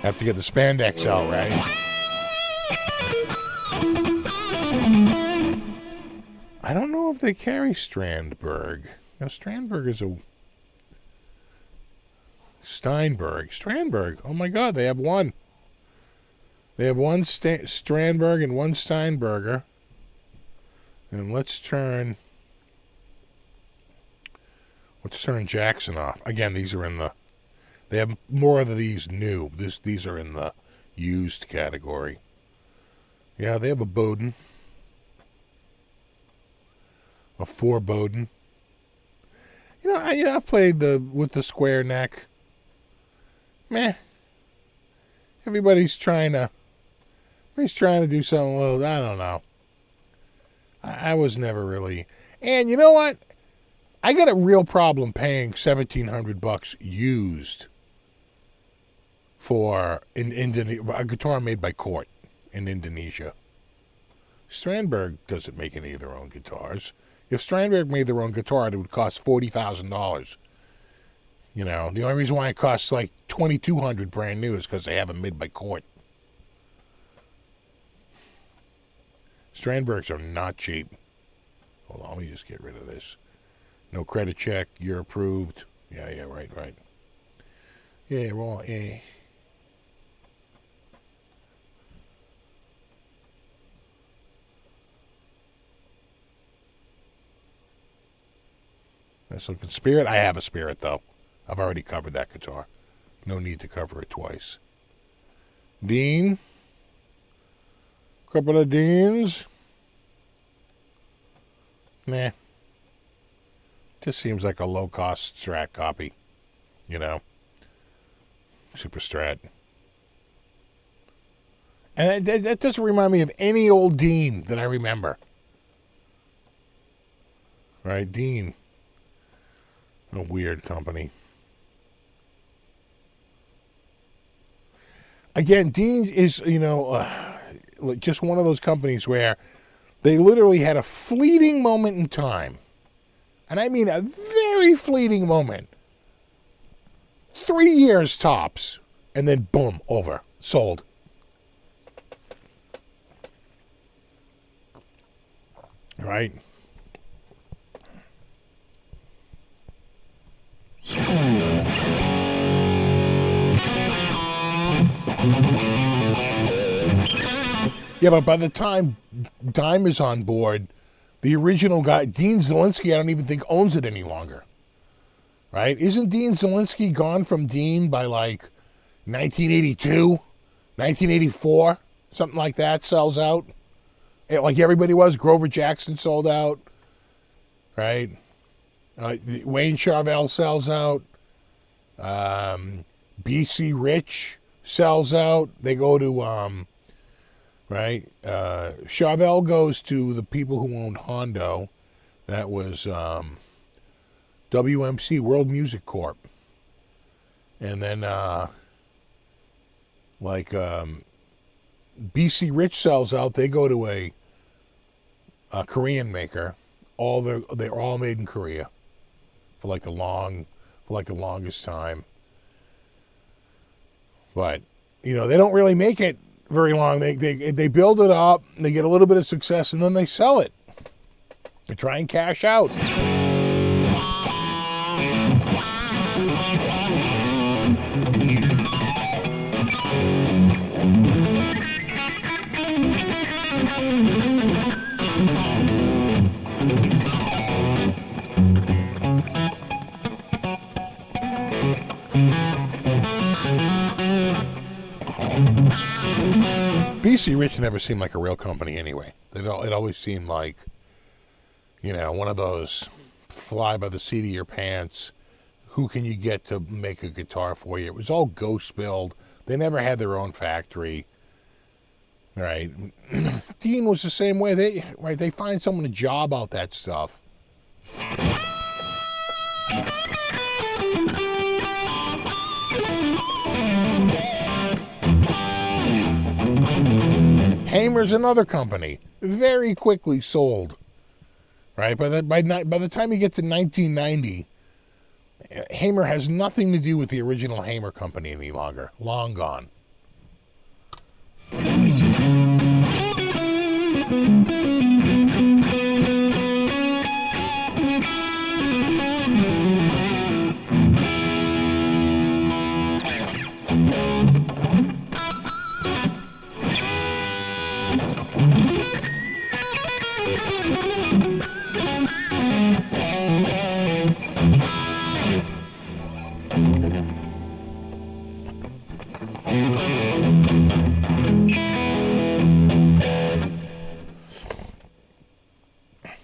Have to get the spandex out, right? I don't know if they carry Strandberg. Now, Strandberg is a Steinberg. Strandberg. Oh my God, they have one. They have one Strandberg and one Steinberger. And let's turn Jackson off. Again, these are in the... They have more of these new. These are in the used category. Yeah, they have a Bowden. A 4 Bowden. You know, I've played with the square neck. Meh. Everybody's trying to do something a little, I don't know. I was never really... And you know what? I got a real problem paying $1,700 used for a guitar made by Court in Indonesia. Strandberg doesn't make any of their own guitars. If Strandberg made their own guitar, it would cost $40,000. You know, the only reason why it costs like $2,200 brand new is because they have them made by Court. Strandbergs are not cheap. Hold on, let me just get rid of this. No credit check. You're approved. Yeah, right. Yeah, well, yeah. So Spirit, I have a Spirit, though. I've already covered that guitar. No need to cover it twice. Dean. Couple of Deans. Nah. Just seems like a low-cost Strat copy. You know? Super Strat. And that doesn't remind me of any old Dean that I remember. Right? Dean. A weird company. Again, Dean is, just one of those companies where they literally had a fleeting moment in time. And I mean a very fleeting moment. 3 years tops. And then boom, over. Sold. Right? Yeah, but by the time Dime is on board, the original guy, Dean Zelinsky, I don't even think owns it any longer. Right? Isn't Dean Zelinsky gone from Dean by like 1982, 1984? Something like that, sells out. Like everybody was. Grover Jackson sold out. Right? Wayne Charvel sells out. BC Rich sells out. They go to... right? Charvel goes to the people who owned Hondo. That was WMC, World Music Corp. And then, BC Rich sells out. They go to a Korean maker. They're all made in Korea for like the longest time. But they don't really make it very long. They build it up, they get a little bit of success, and then they sell it. They try and cash out. BC Rich never seemed like a real company anyway. It always seemed like, one of those fly by the seat of your pants, who can you get to make a guitar for you? It was all ghost build. They never had their own factory. Right? Dean was the same way. They find someone to job out that stuff. Hamer's another company, very quickly sold. Right? By the time you get to 1990, Hamer has nothing to do with the original Hamer company any longer. Long gone.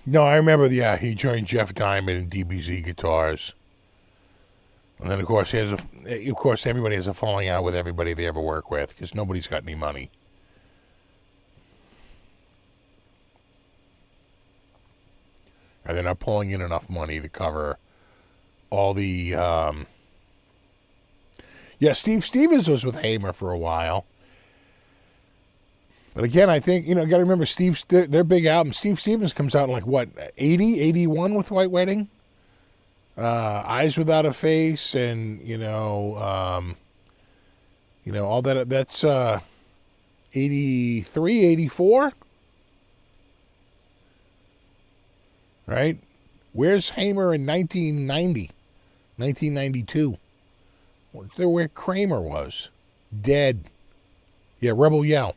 No, I remember, he joined Jeff Diamond and DBZ Guitars. And then, of course, everybody has a falling out with everybody they ever work with, because nobody's got any money. And they're not pulling in enough money to cover all the... Steve Stevens was with Hamer for a while. But again, I think, got to remember their big album. Steve Stevens comes out in like, what, 80, 81 with White Wedding? Eyes Without a Face and, all that. That's 83, 84? Right? Where's Hamer in 1990? 1992. They're where Kramer was. Dead. Yeah, Rebel Yell.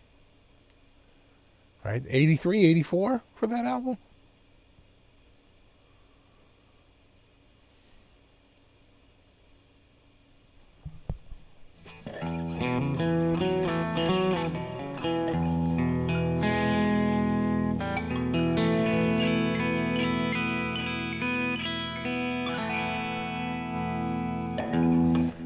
Right? 83, 84 for that album?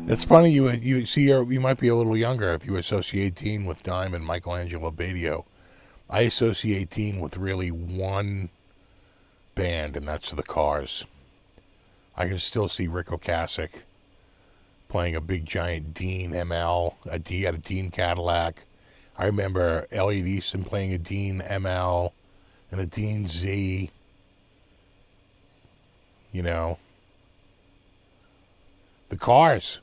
It's funny you see you might be a little younger if you associate Teen with Dime and Michelangelo Badio. I associate Teen with really one band, and that's the Cars. I can still see Rick Ocasek playing a big giant Dean ML. He had a Dean Cadillac. I remember Elliot Easton playing a Dean ML and a Dean Z. You know, the Cars.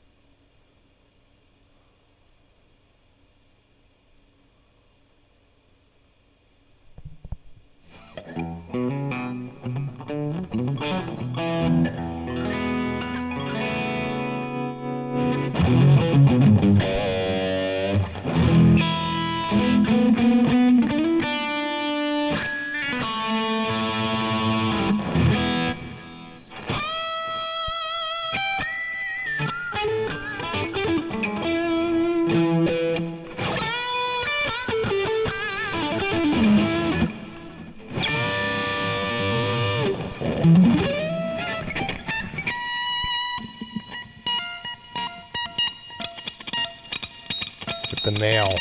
The nail.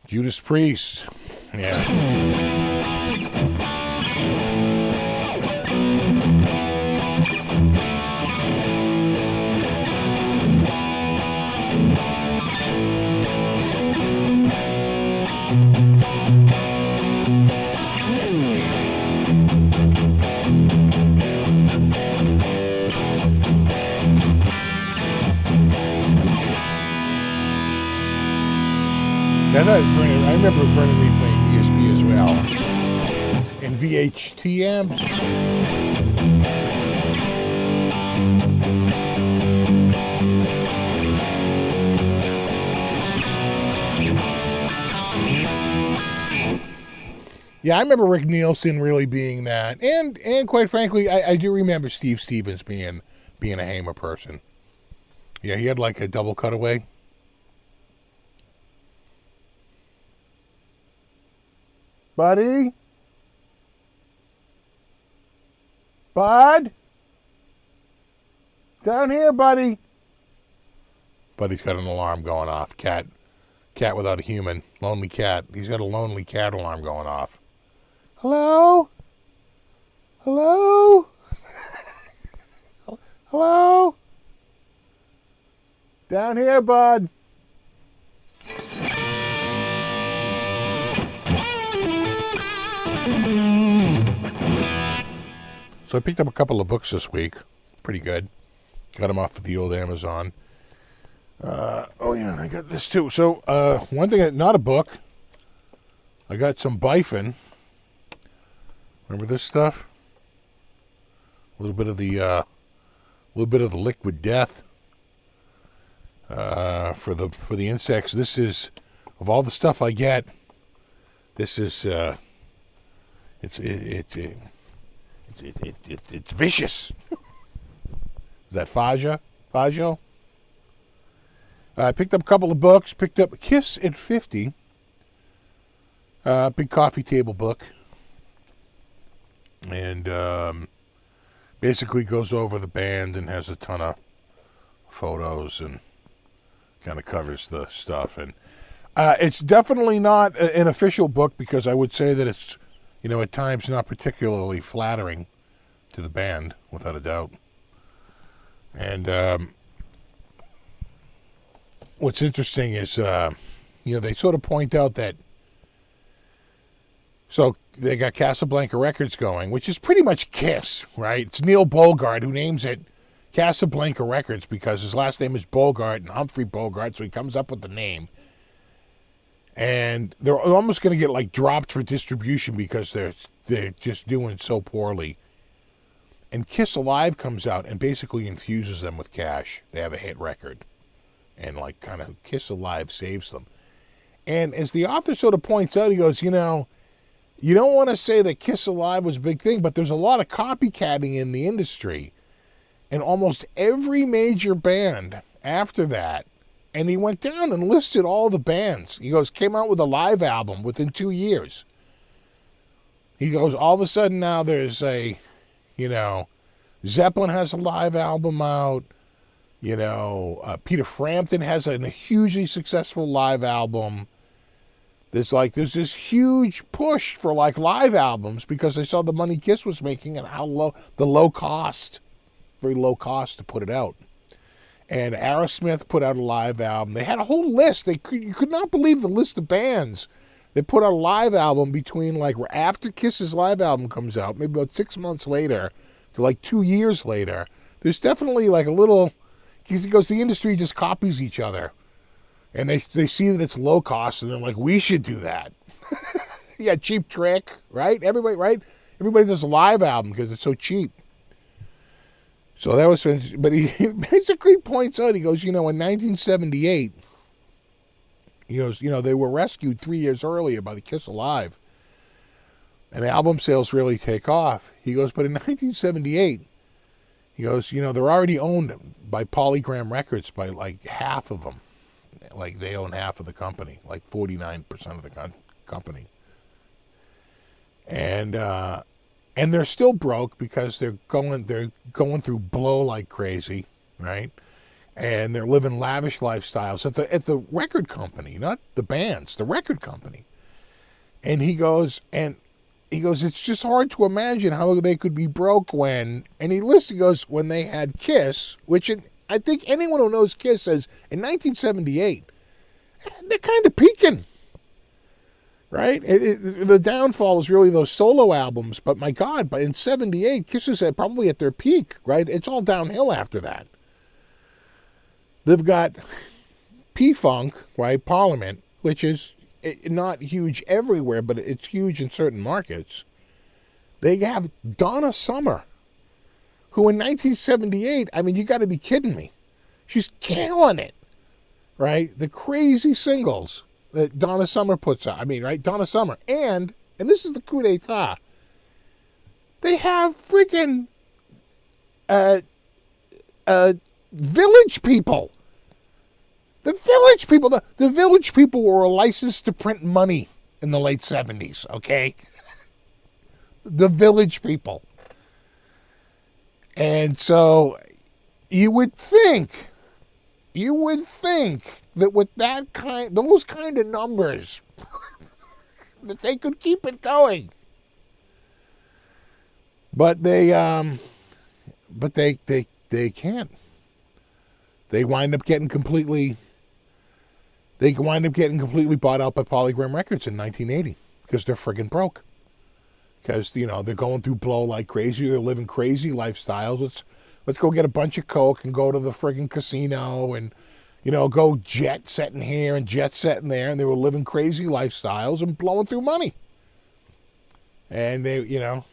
Judas Priest. Yeah. I remember Vernon Reid playing ESP as well. And VHTMs. Yeah, I remember Rick Nielsen really being that. And quite frankly, I do remember Steve Stevens being a Hamer person. Yeah, he had like a double cutaway. Buddy? Bud? Down here, buddy. Buddy's got an alarm going off. Cat without a human. Lonely cat. He's got a lonely cat alarm going off. Hello? Hello? Hello? Down here, bud. So I picked up a couple of books this week. Pretty good. Got them off of the old Amazon. Oh yeah, I got this too. So one thing, not a book. I got some Bifen. Remember this stuff? A little bit of the liquid death for the insects. This is, of all the stuff I get, this is it's vicious. Is that Faggio? I picked up a couple of books. Picked up Kiss at 50. Big coffee table book. And basically goes over the band and has a ton of photos and kind of covers the stuff. And it's definitely not an official book, because I would say that it's, at times not particularly flattering to the band, without a doubt. And what's interesting is, they sort of point out that, so they got Casablanca Records going, which is pretty much Kiss, right? It's Neil Bogart who names it Casablanca Records because his last name is Bogart and Humphrey Bogart, so he comes up with the name. and they're almost going to get like dropped for distribution because they're just doing so poorly. And Kiss Alive comes out and basically infuses them with cash. They have a hit record, and like kind of Kiss Alive saves them. And as the author sort of points out, he goes, you know, you don't want to say that Kiss Alive was a big thing, but there's a lot of copycatting in the industry. And almost every major band after that, and he went down and listed all the bands. He goes, came out with a live album within 2 years. He goes, all of a sudden now there's a, you know, Zeppelin has a live album out. You know, Peter Frampton has a hugely successful live album. There's this huge push for like live albums because they saw the money Kiss was making and how low cost, very low cost to put it out. And Aerosmith put out a live album. They had a whole list. You could not believe the list of bands. They put out a live album between like after Kiss's live album comes out, maybe about 6 months later to like 2 years later. There's definitely like a little, because the industry just copies each other. And they see that it's low cost and they're like, we should do that. Yeah, Cheap Trick, right? Everybody does a live album because it's so cheap. So that was, but he basically points out, he goes, you know, in 1978, he goes, you know, they were rescued 3 years earlier by the Kiss Alive. And album sales really take off. He goes, but in 1978, he goes, you know, they're already owned by Polygram Records by like half of them. Like they own half of the company, like 49% of the company. And they're still broke because they're going through blow like crazy, right? And they're living lavish lifestyles at the record company, not the bands, the record company. And he goes, it's just hard to imagine how they could be broke when, and he goes, when they had Kiss, which I think anyone who knows Kiss says in 1978, they're kind of peaking. Right? The downfall is really those solo albums, but my God, but in 78, Kiss is probably at their peak, right? It's all downhill after that. They've got P-Funk, right? Parliament, which is not huge everywhere, but it's huge in certain markets. They have Donna Summer, who in 1978, I mean, you got to be kidding me. She's killing it, right? The crazy singles that Donna Summer puts out. I mean, right? Donna Summer. And this is the coup d'etat. They have freaking Village People. The Village People. The Village People were licensed to print money in the late 70s, okay? The Village People. And so you would think that with those kind of numbers, that they could keep it going. But they can't. They wind up getting completely bought out by Polygram Records in 1980 because they're friggin' broke. Because, you know, they're going through blow like crazy. They're living crazy lifestyles. Let's go get a bunch of coke and go to the friggin' casino and, you know, go jet setting here and jet setting there. And they were living crazy lifestyles and blowing through money. And they, you know,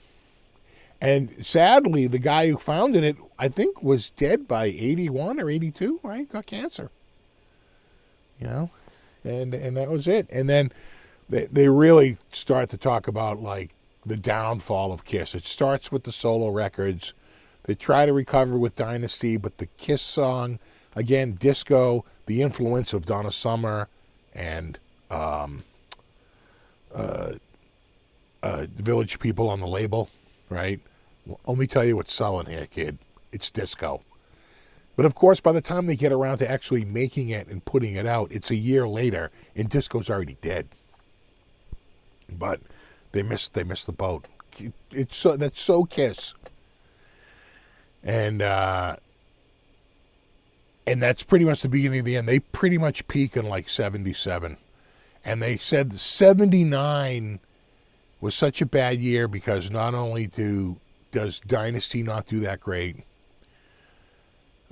and sadly, the guy who founded it, I think, was dead by 81 or 82, right? Got cancer. You know, and that was it. And then they really start to talk about, like, the downfall of Kiss. It starts with the solo records. They try to recover with Dynasty, but the Kiss song, again, disco, the influence of Donna Summer and Village People on the label, right? Well, let me tell you what's selling here, kid. It's disco. But of course, by the time they get around to actually making it and putting it out, it's a year later, and disco's already dead. But they missed the boat. That's so Kiss. And that's pretty much the beginning of the end. They pretty much peak in like 77. And they said 79 was such a bad year because not only does Dynasty not do that great,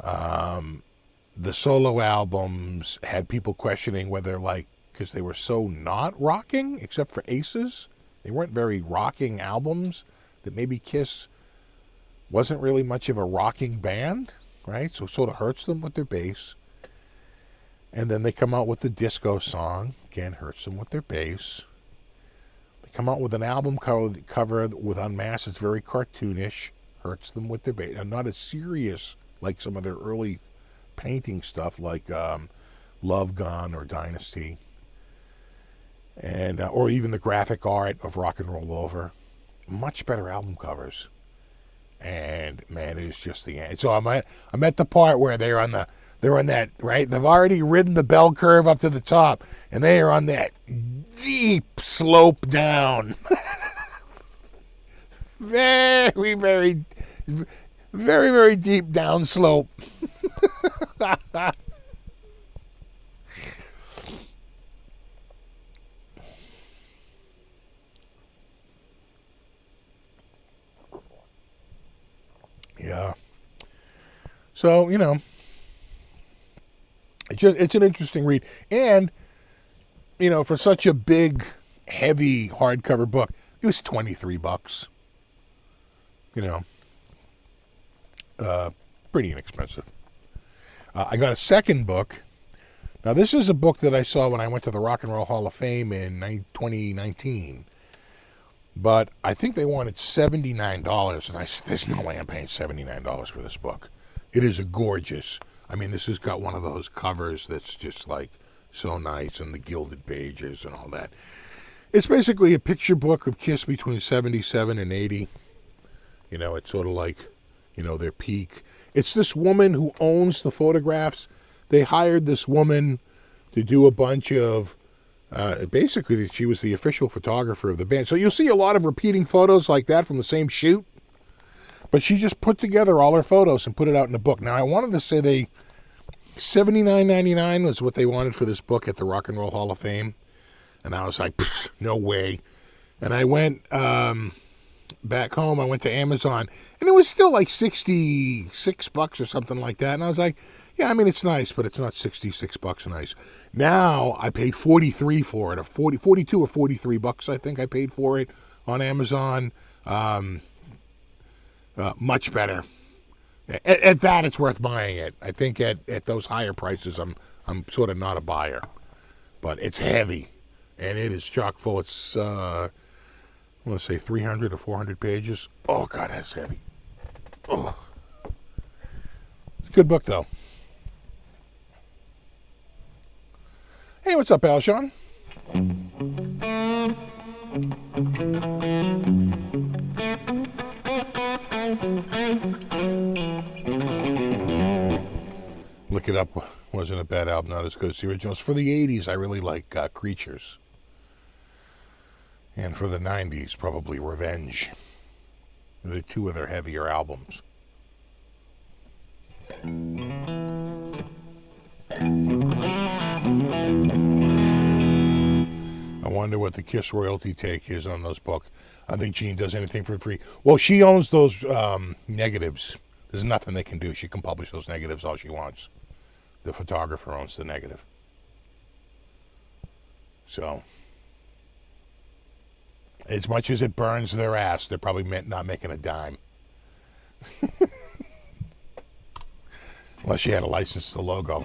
the solo albums had people questioning whether, like, because they were so not rocking, except for Aces. They weren't very rocking albums, that maybe Kiss wasn't really much of a rocking band, right? So it sort of hurts them with their bass. And then they come out with the disco song, again, hurts them with their bass. They come out with an album cover with Unmasked, it's very cartoonish, hurts them with their bass. And not as serious like some of their early painting stuff, like Love Gun or Dynasty, and or even the graphic art of Rock and Roll Over. Much better album covers. And man, it is just the end. So I'm at the part where they're on that, right? They've already ridden the bell curve up to the top, and they are on that deep slope down. Very, very, very, very deep down slope. Yeah. So, you know, it's an interesting read. And, you know, for such a big, heavy hardcover book, it was $23. You know, pretty inexpensive. I got a second book. Now, this is a book that I saw when I went to the Rock and Roll Hall of Fame in 2019. But I think they wanted $79, and I said, there's no way I'm paying $79 for this book. It is a gorgeous, I mean, this has got one of those covers that's just like so nice, and the gilded pages and all that. It's basically a picture book of Kiss between 77 and 80. You know, it's sort of like, you know, their peak. It's this woman who owns the photographs. They hired this woman to do a bunch of, basically she was the official photographer of the band. So you'll see a lot of repeating photos like that from the same shoot. But she just put together all her photos and put it out in a book. Now, I wanted to say $79.99 was what they wanted for this book at the Rock and Roll Hall of Fame. And I was like, no way. And I went back home. I went to Amazon, and it was still like $66 or something like that. And I was like, yeah, I mean, it's nice, but it's not $66 nice. Now I paid $43 for it, or $42 or $43, I think I paid for it on Amazon. Much better. At that, it's worth buying it. I think at those higher prices, I'm sort of not a buyer. But it's heavy, and it is chock full. It's I want to say 300 or 400 pages. Oh God, that's heavy. Oh, it's a good book though. Hey, what's up, Alshon? Look It Up wasn't a bad album, not as good as the originals. For the 80s, I really like Creatures. And for the 90s, probably Revenge. They're two of their heavier albums. I wonder what the Kiss royalty take is on those books. I think Jean does anything for free. Well, she owns those negatives. There's nothing they can do. She can publish those negatives all she wants. The photographer owns the negative. So, as much as it burns their ass, they're probably not making a dime. Unless she had a license to the logo.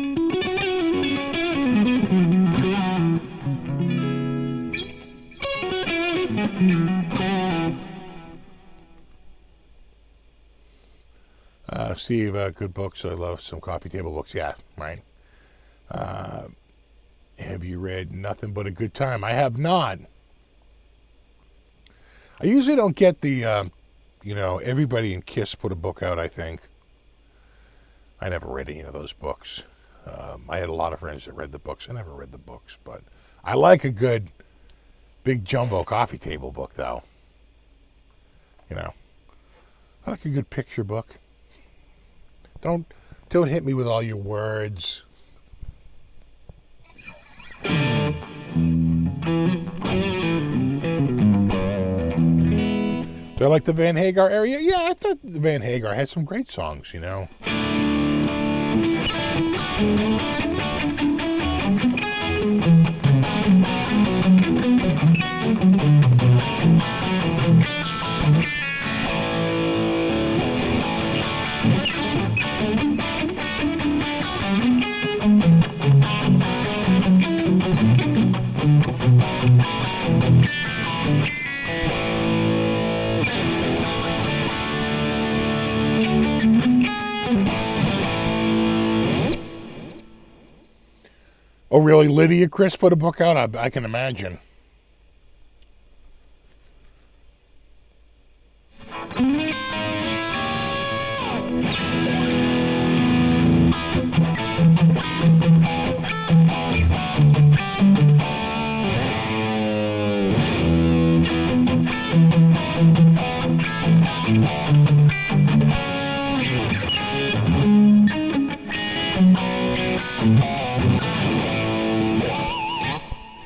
Steve, good books. I love some coffee table books. Yeah, right. Have you read Nothing But a Good Time? I have not. I usually don't get the, everybody in KISS put a book out, I think. I never read any of those books. I had a lot of friends that read the books. I never read the books, but I like a good big jumbo coffee table book, though. I like a good picture book. Don't hit me with all your words. Do I like the Van Hagar area? Yeah, I thought Van Hagar had some great songs, Oh, really? Lydia Chris put a book out? I can imagine.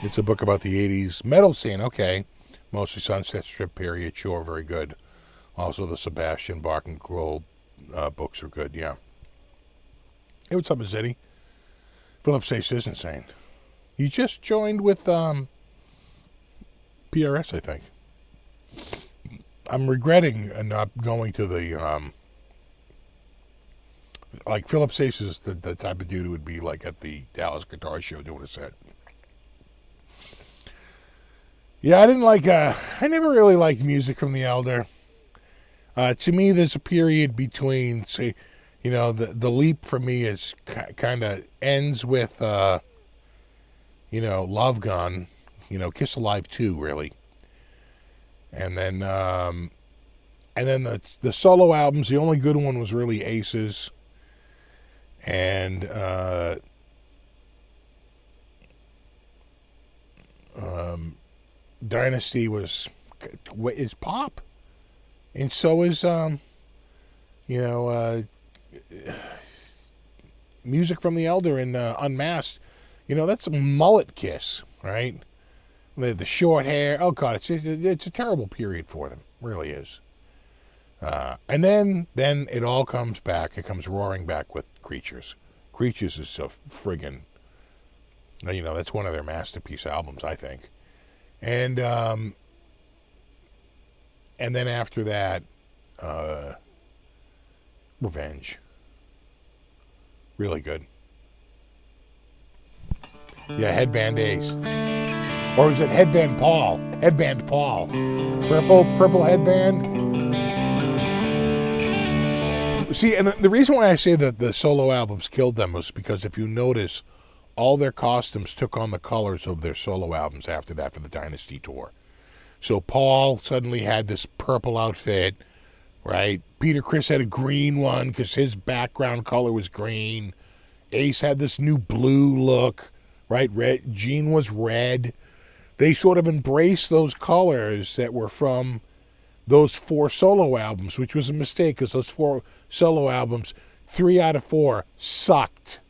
It's a book about the 80s metal scene. Okay. Mostly Sunset Strip period. Sure, very good. Also, the Sebastian Bach and Kroll books are good, yeah. Hey, what's up, Mazzetti? Philip Sace is insane. He just joined with PRS, I think. I'm regretting not going to the, like, Philip Sace is the type of dude who would be, like, at the Dallas Guitar Show doing a set. Yeah, I didn't like, I never really liked music from the Elder. To me, there's a period between, say, you know, the leap for me is kind of ends with, you know, Love Gun, you know, Kiss Alive 2, really. And then the solo albums, the only good one was really Aces. And, Dynasty is pop. And so is, you know, Music from the Elder and Unmasked. You know, that's a mullet Kiss, right? The short hair. Oh, God, it's a terrible period for them. It really is. And then it all comes back. It comes roaring back with Creatures. Creatures is so friggin', you know, that's one of their masterpiece albums, I think. And then after that, Revenge. Really good. Yeah, Headband Ace. Or was it Headband Paul? Headband Paul. Purple headband. See, and the reason why I say that the solo albums killed them was because if you notice, all their costumes took on the colors of their solo albums after that for the Dynasty tour. So Paul suddenly had this purple outfit, right? Peter Criss had a green one because his background color was green. Ace had this new blue look, right? Red. Gene was red. They sort of embraced those colors that were from those 4 solo albums, which was a mistake because those 4 solo albums, 3 out of 4 sucked.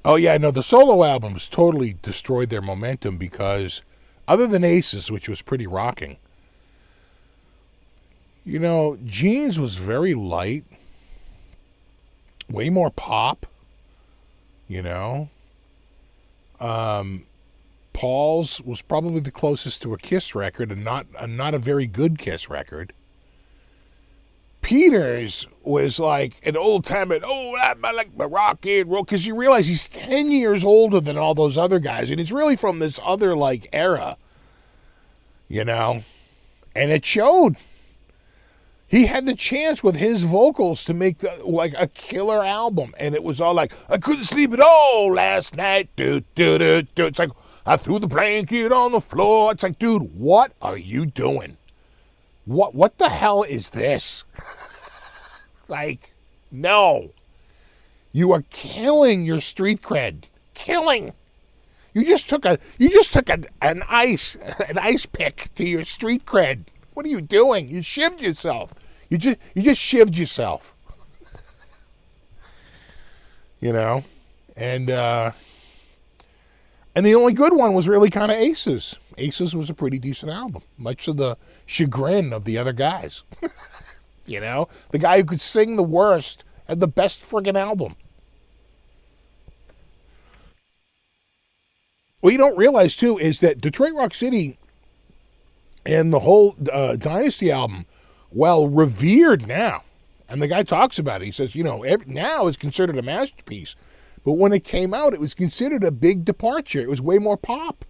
Oh, yeah, no, the solo albums totally destroyed their momentum because, other than Aces, which was pretty rocking, you know, Gene's was very light, way more pop, you know. Paul's was probably the closest to a Kiss record and not a very good Kiss record. Peter's was like an old timer. Oh, I like my rock and roll, because you realize he's 10 years older than all those other guys, and he's really from this other like era, you know, and it showed. He had the chance with his vocals to make like a killer album, and it was all like, I couldn't sleep at all last night. It's like, I threw the blanket on the floor. It's like, dude, what are you doing? What the hell is this? Like, no. You are killing your street cred. Killing. You just took an ice pick to your street cred. What are you doing? You shivved yourself. You just shivved yourself. You know, and the only good one was really kind of Aces. Aces was a pretty decent album, much to the chagrin of the other guys. You know, the guy who could sing the worst had the best friggin' album. What you don't realize, too, is that Detroit Rock City and the whole Dynasty album, well, revered now. And the guy talks about it. He says, you know, now it's considered a masterpiece. But when it came out, it was considered a big departure. It was way more pop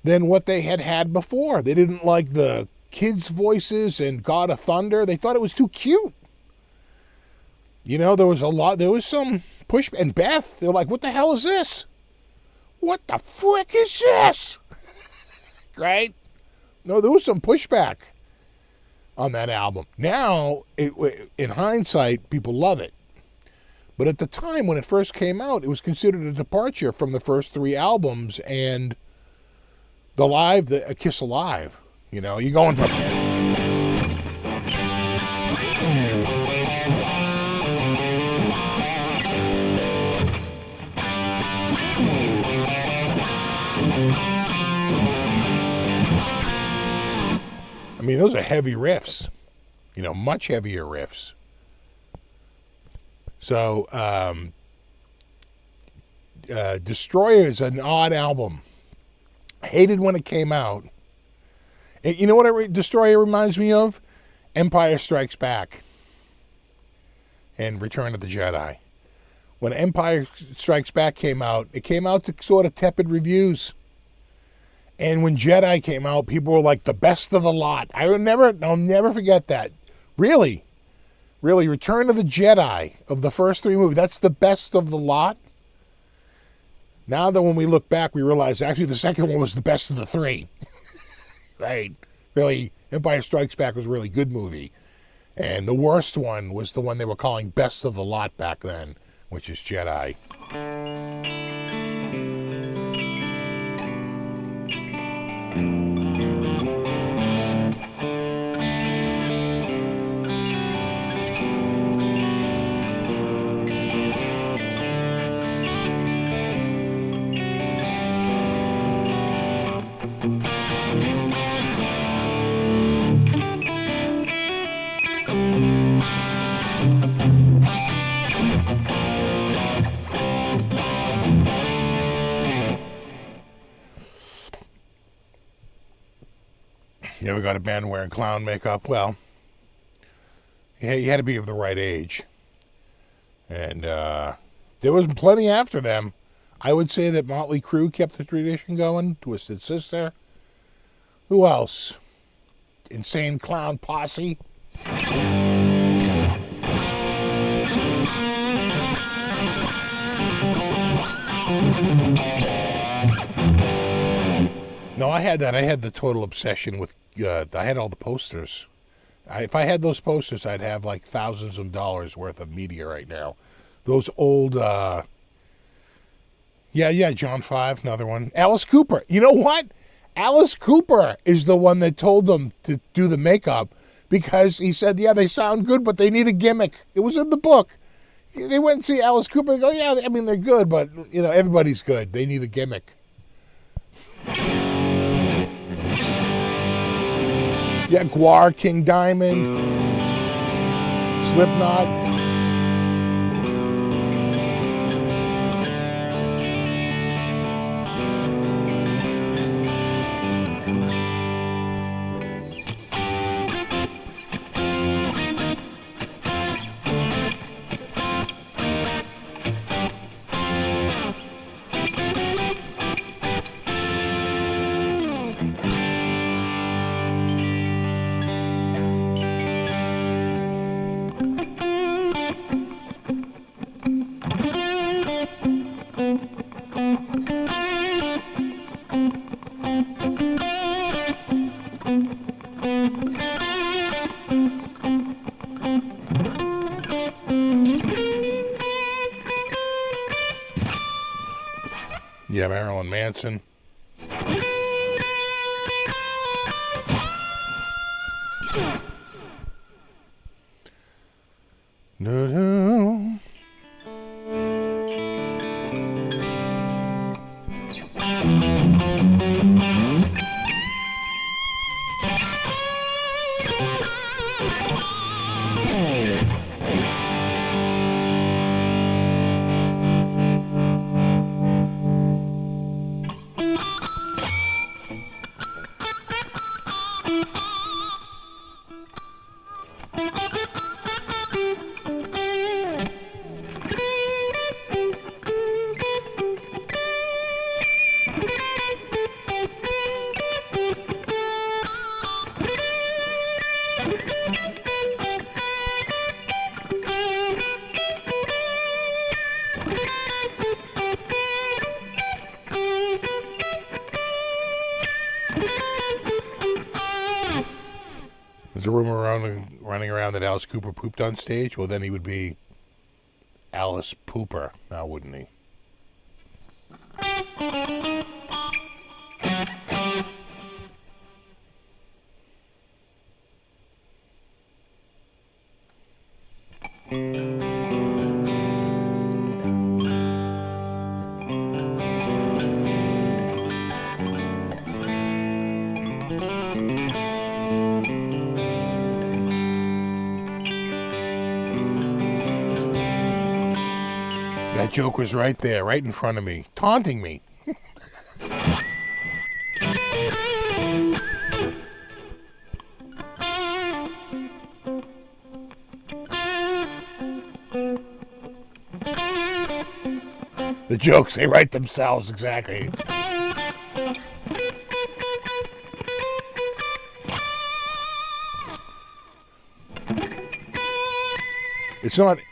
than what they had before. They didn't like the kids' voices and God of Thunder. They thought it was too cute. You know, there was some push. And Beth, they're like, what the hell is this? What the frick is this? Right? No, there was some pushback on that album. Now, in hindsight, people love it. But at the time when it first came out, it was considered a departure from the first three albums and A Kiss Alive. You know, you're going from... I mean, those are heavy riffs, you know, much heavier riffs. So, Destroyer is an odd album. I hated when it came out. And you know what Destroyer reminds me of? Empire Strikes Back and Return of the Jedi. When Empire Strikes Back came out, it came out to sort of tepid reviews. And when Jedi came out, people were like the best of the lot. I'll never forget that. Really, Return of the Jedi of the first three movies, that's the best of the lot. Now that when we look back, we realize actually the second one was the best of the three. Right? Really, Empire Strikes Back was a really good movie. And the worst one was the one they were calling best of the lot back then, which is Jedi. You ever got a band wearing clown makeup? Well, you had to be of the right age. And there was plenty after them. I would say that Motley Crue kept the tradition going. Twisted Sister. Who else? Insane Clown Posse. No, I had that. I had the total obsession with, I had all the posters. If I had those posters, I'd have like thousands of dollars worth of media right now. Those old, John 5, another one. Alice Cooper. You know what? Alice Cooper is the one that told them to do the makeup because he said, yeah, they sound good, but they need a gimmick. It was in the book. They went and see Alice Cooper and go, yeah, I mean, they're good, but, you know, everybody's good. They need a gimmick. Yeah, Guar, King Diamond, Slipknot. Yeah, Marilyn Manson. No. There's a rumor running around that Alice Cooper pooped on stage. Well, then he would be Alice Pooper, now wouldn't he? That joke was right there, right in front of me, taunting me. The jokes, they write themselves, exactly.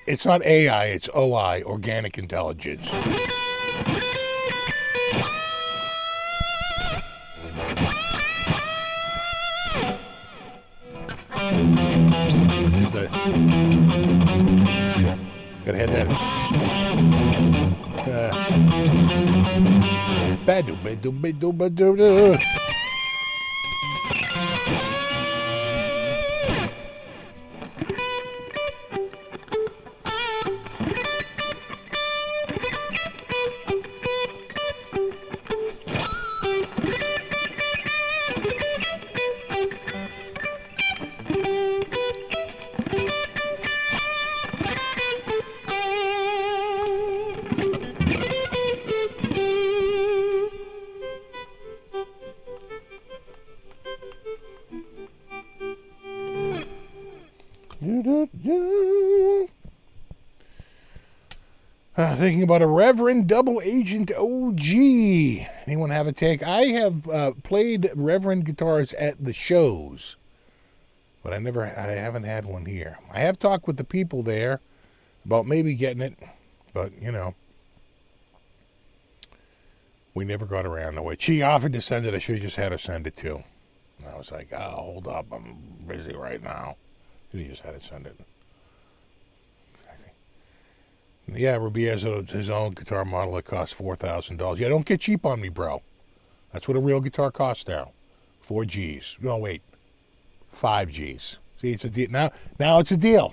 It's not AI, it's OI, organic intelligence. Gotta hit that. Ba-do-ba-do-ba-do-ba-do-do. Thinking about a Reverend Double Agent OG. Anyone have a take? I have played Reverend guitars at the shows, but I haven't had one here. I have talked with the people there about maybe getting it, but you know, we never got around to it. She offered to send it. I should have just had her send it too. And I was like, oh, hold up, I'm busy right now. He just had to send it. Yeah, Ruby has his own guitar model that costs $4,000. Yeah, don't get cheap on me, bro. That's what a real guitar costs now. 4 G's. No, wait. 5 G's. See, it's a deal. Now it's a deal.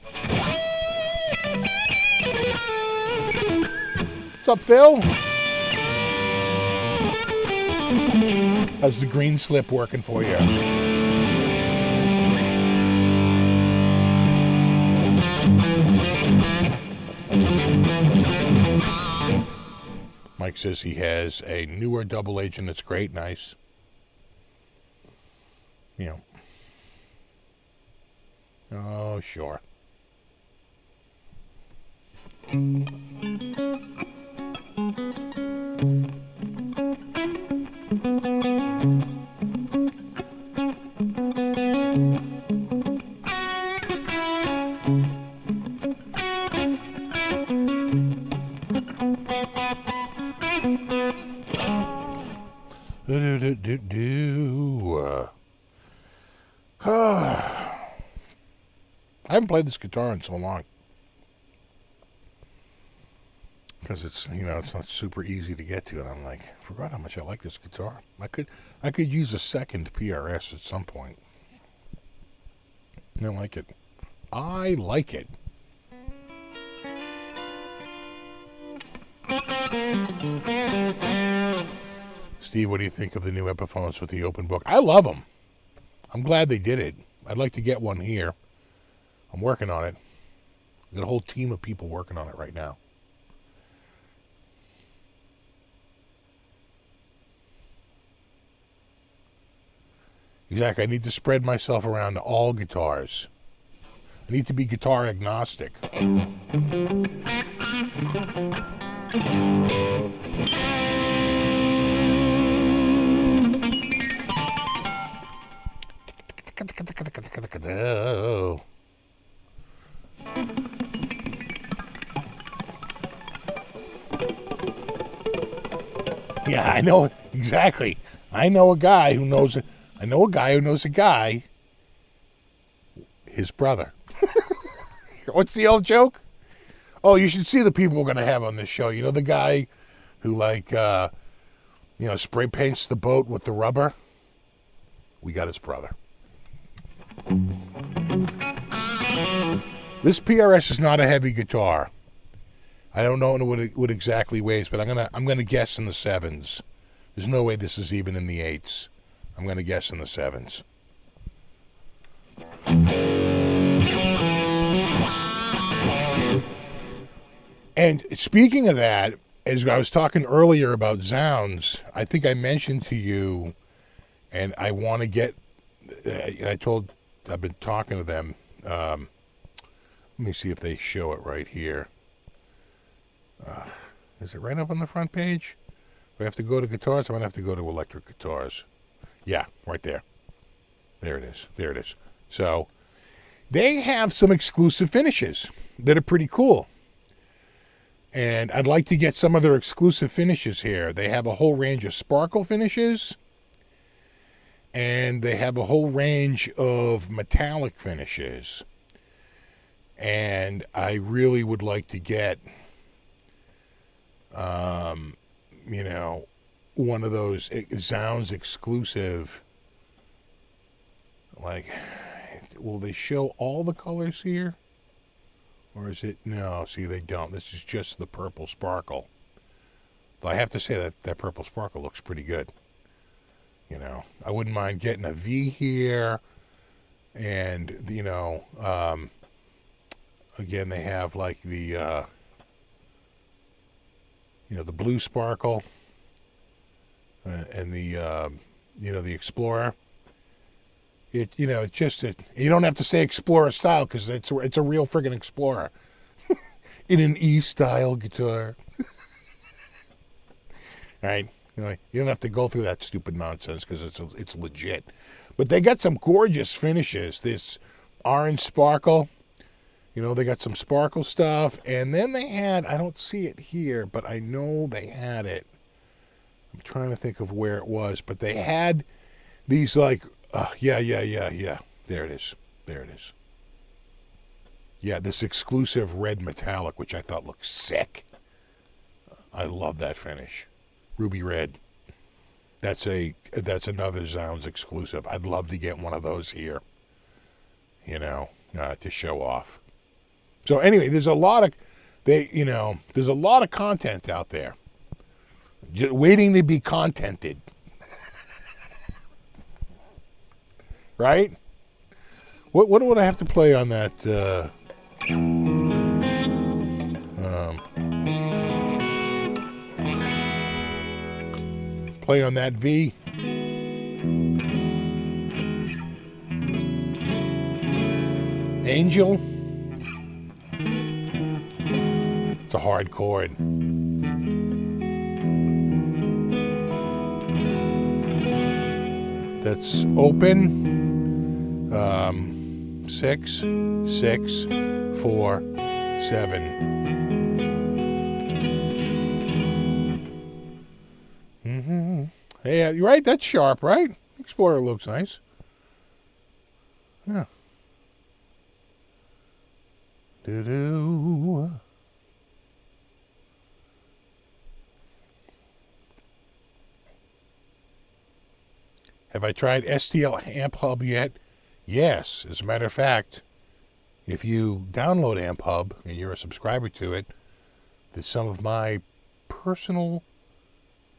What's up, Phil? How's the green slip working for you? Mike says he has a newer double agent that's great, nice. You know. Oh, sure. I haven't played this guitar in so long. because it's, you know, it's not super easy to get to. And I'm like, I forgot how much I like this guitar. I could use a second PRS at some point. I like it. I like it. Steve, what do you think of the new Epiphones with the open book? I love them. I'm glad they did it. I'd like to get one here. I'm working on it. I've got a whole team of people working on it right now. Exactly. I need to spread myself around to all guitars. I need to be guitar agnostic. Oh. Yeah, I know exactly. I know a guy who knows it. I know a guy who knows a guy, his brother. What's the old joke? Oh, you should see the people we're going to have on this show. You know the guy who, like, spray paints the boat with the rubber? We got his brother. This PRS is not a heavy guitar. I don't know what it exactly weighs, but I'm gonna guess in the 7s. There's no way this is even in the 8s. I'm gonna guess in the 7s. And speaking of that, as I was talking earlier about Zzounds, I think I mentioned to you, and I want to get. I've been talking to them. Let me see if they show it right here. Is it right up on the front page? Do I have to go to guitars? I'm going to have to go to electric guitars. Yeah, right there. There it is. There it is. So they have some exclusive finishes that are pretty cool. And I'd like to get some of their exclusive finishes here. They have a whole range of sparkle finishes. And they have a whole range of metallic finishes. And I really would like to get, one of those Zzounds exclusive. Like, will they show all the colors here? Or is it, no, see, they don't. This is just the purple sparkle. But I have to say that purple sparkle looks pretty good. You know, I wouldn't mind getting a V here. And, again, they have like the, the blue sparkle and the, the Explorer. It's just, you don't have to say Explorer style because it's a real friggin' Explorer. In an E-style guitar. Right? You don't have to go through that stupid nonsense because it's legit. But they got some gorgeous finishes. This orange sparkle. They got some sparkle stuff. And then they had, I don't see it here, but I know they had it. I'm trying to think of where it was. But they had these like, yeah. There it is. There it is. Yeah, this exclusive red metallic, which I thought looked sick. I love that finish. Ruby red. That's another Zzounds exclusive. I'd love to get one of those here. To show off. So anyway, there's a lot of content out there. Just waiting to be contented. Right? What would I have to play on that? Play on that V. Angel. It's a hard chord. That's open. 6, 6, 4, 7. Hey, you're right. That's sharp, right? Explorer looks nice. Yeah. Do-do. Have I tried STL Amp Hub yet? Yes. As a matter of fact, if you download Amp Hub and you're a subscriber to it, there's some of my personal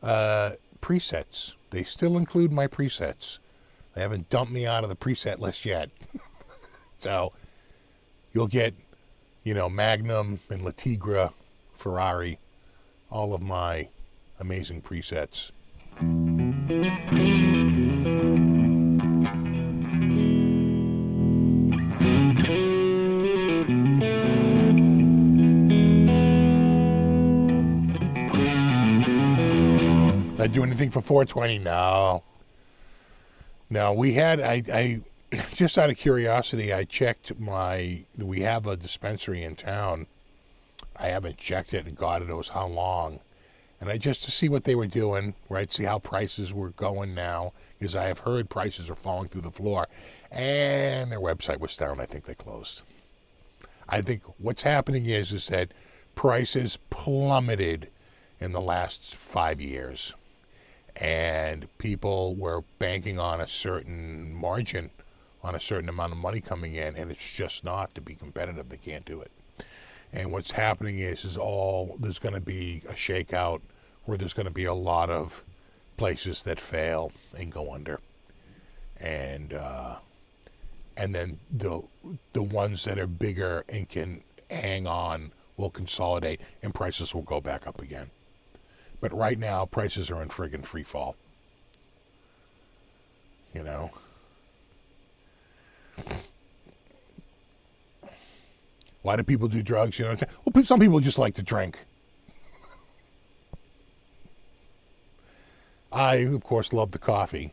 presets. They still include my presets. They haven't dumped me out of the preset list yet. So you'll get, Magnum and La Tigra, Ferrari, all of my amazing presets. Did I do anything for 420? No. No, we had, I just out of curiosity, I checked we have a dispensary in town. I haven't checked it, and God knows how long. And just to see what they were doing, right, see how prices were going now, because I have heard prices are falling through the floor. And their website was down. I think they closed. I think what's happening is that prices plummeted in the last 5 years. And people were banking on a certain margin, on a certain amount of money coming in, and it's just not, to be competitive, they can't do it. And what's happening is there's going to be a shakeout where there's going to be a lot of places that fail and go under. And then the ones that are bigger and can hang on will consolidate, and prices will go back up again. But right now, prices are in friggin' free fall. Why do people do drugs? Well, some people just like to drink. I, of course, love the coffee.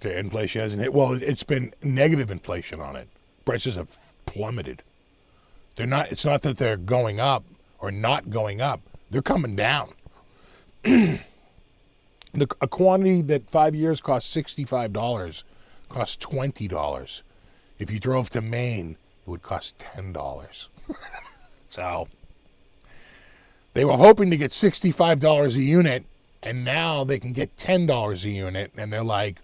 Inflation hasn't hit. Well, it's been negative inflation on it. Prices have plummeted. It's not that they're going up or not going up. They're coming down. A quantity that 5 years cost $65 costs $20. If you drove to Maine, it would cost $10. So they were hoping to get $65 a unit, and now they can get $10 a unit, and they're like,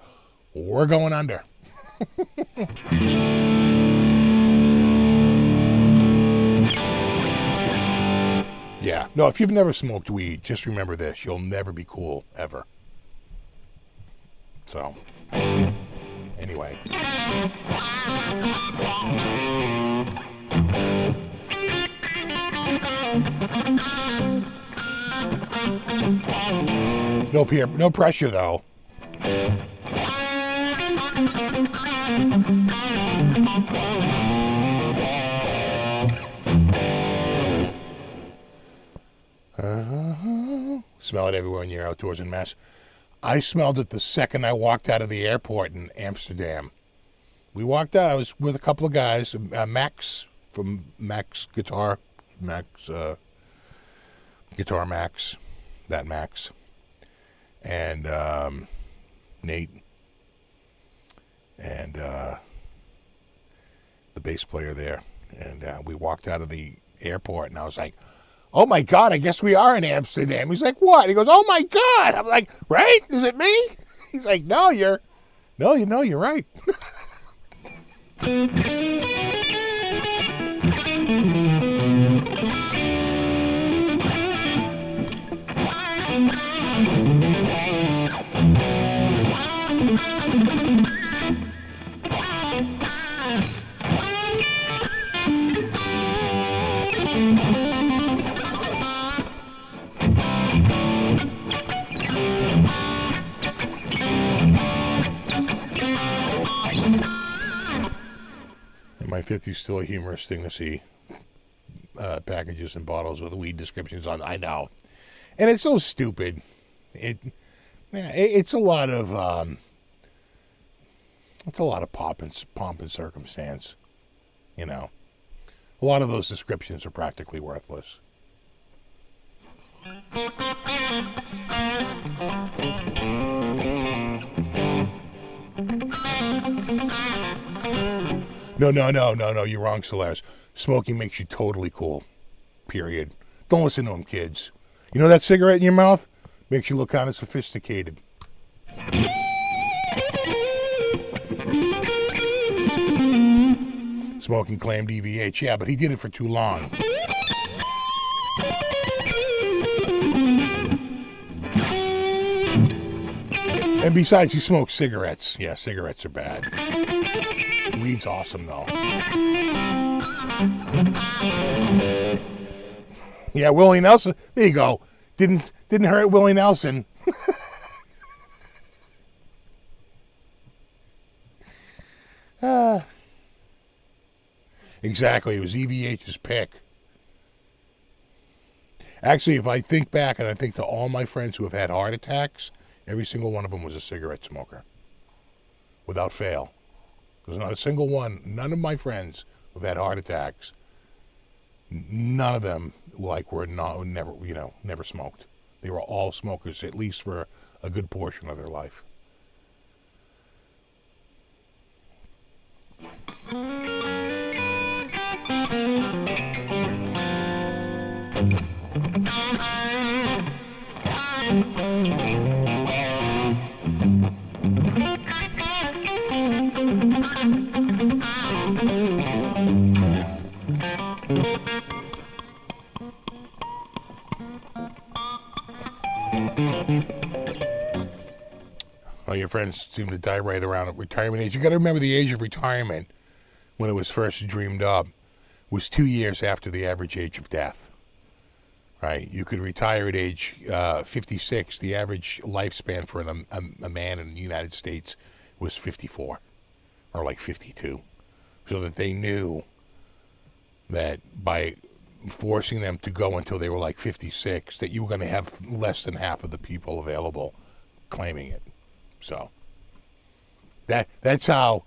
we're going under. Yeah. No, if you've never smoked weed, just remember this. You'll never be cool, ever. So, anyway. No pressure, though. Smell it everywhere when you're outdoors in Mass. I smelled it the second I walked out of the airport in Amsterdam. We walked out. I was with a couple of guys. Max from Max Guitar. Guitar Max. That Max. And Nate. And the bass player there. And we walked out of the airport, and I was like, oh my God, I guess we are in Amsterdam. He's like, what? He goes, oh my God. I'm like, right? Is it me? He's like, no, you're right. In my 50s, still a humorous thing to see packages and bottles with weed descriptions on. I know, and it's so stupid. It's a lot of pomp and circumstance. You know, a lot of those descriptions are practically worthless. No, you're wrong, Celeste. Smoking makes you totally cool. Period. Don't listen to them, kids. You know that cigarette in your mouth? Makes you look kind of sophisticated. Smoking claimed EVH. Yeah, but he did it for too long. And besides, he smokes cigarettes. Yeah, cigarettes are bad. Weed's awesome, though. Yeah, Willie Nelson. There you go. Didn't hurt Willie Nelson. Exactly. It was EVH's pick. Actually, if I think back and I think to all my friends who have had heart attacks, every single one of them was a cigarette smoker. Without fail. There's not a single one, none of my friends who've had heart attacks, none of them never smoked. They were all smokers, at least for a good portion of their life. Well, your friends seem to die right around retirement age. You got to remember the age of retirement when it was first dreamed up was 2 years after the average age of death. Right? You could retire at age 56. The average lifespan for a man in the United States was 54 or like 52. So that they knew that by forcing them to go until they were like 56, that you were going to have less than half of the people available claiming it. So that's how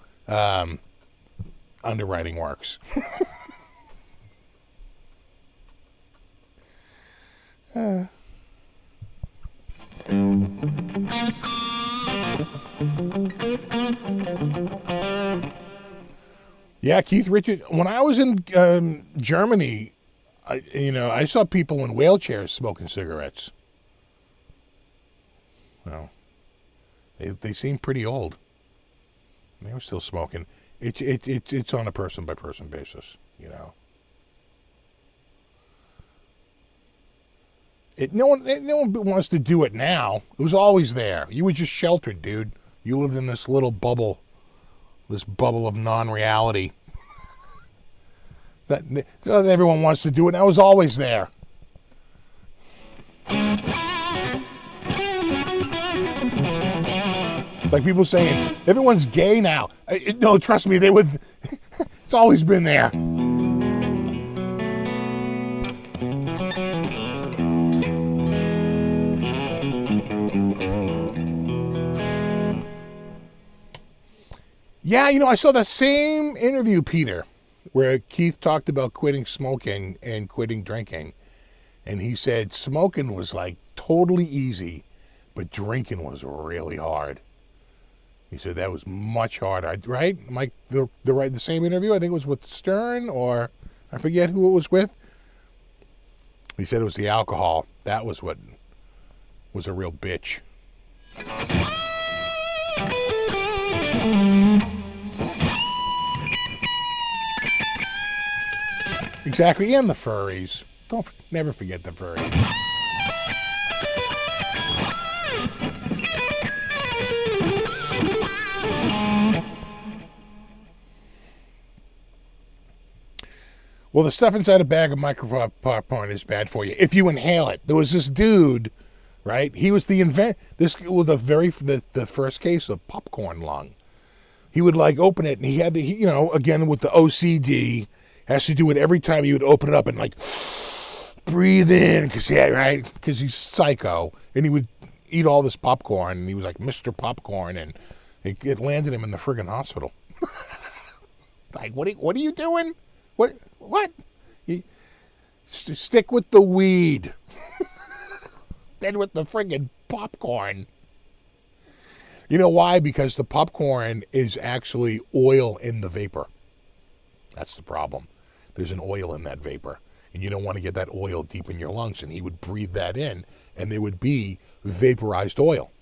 underwriting works. Yeah, Keith Richards. When I was in Germany, I saw people in wheelchairs smoking cigarettes. Well, they seem pretty old. They were still smoking. It's on a person by person basis, you know. No one wants to do it now. It was always there. You were just sheltered, dude. You lived in this little bubble, this bubble of non-reality. That everyone wants to do it. That was always there. Like people saying, everyone's gay now. No, trust me, it's always been there. Yeah, I saw that same interview, Peter, where Keith talked about quitting smoking and quitting drinking. And he said smoking was like totally easy, but drinking was really hard. He said that was much harder, right? Mike, the same interview, I think it was with Stern, or I forget who it was with. He said it was the alcohol. That was what was a real bitch. Exactly, and the furries. Never forget the furries. Well, the stuff inside a bag of micro popcorn is bad for you if you inhale it. There was this dude, right? He was the first case of popcorn lung. He would open it, and he had again with the OCD, has to do it every time he would open it up and breathe in because he's psycho, and he would eat all this popcorn, and he was like Mr. Popcorn, and it landed him in the friggin' hospital. What are you doing? What? Stick with the weed. Then with the friggin' popcorn. You know why? Because the popcorn is actually oil in the vapor. That's the problem. There's an oil in that vapor. And you don't want to get that oil deep in your lungs. And he would breathe that in, and there would be vaporized oil.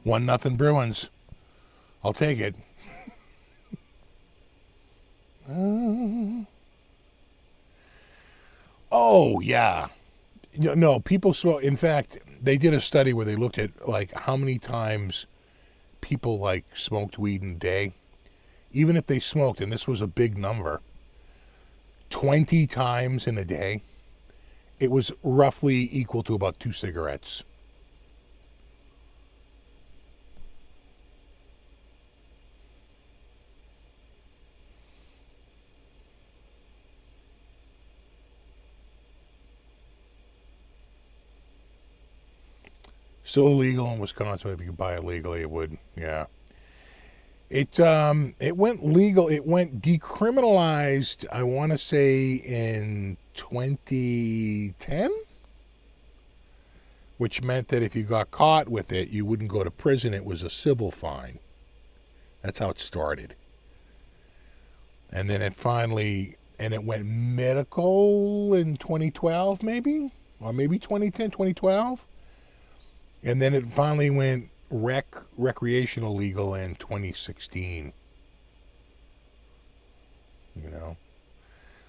One nothing Bruins. I'll take it. Oh, yeah. No, people smoke. In fact, they did a study where they looked at like how many times people like smoked weed in a day. Even if they smoked, and this was a big number, 20 times in a day, it was roughly equal to about 2 cigarettes. Still illegal in Wisconsin. If you could buy it legally, it would. Yeah. It went legal. It went decriminalized, I want to say, in 2010, which meant that if you got caught with it, you wouldn't go to prison. It was a civil fine. That's how it started. And then it finally, and it went medical in 2012, maybe? Or maybe 2010, 2012? And then it finally went recreational legal in 2016. You know,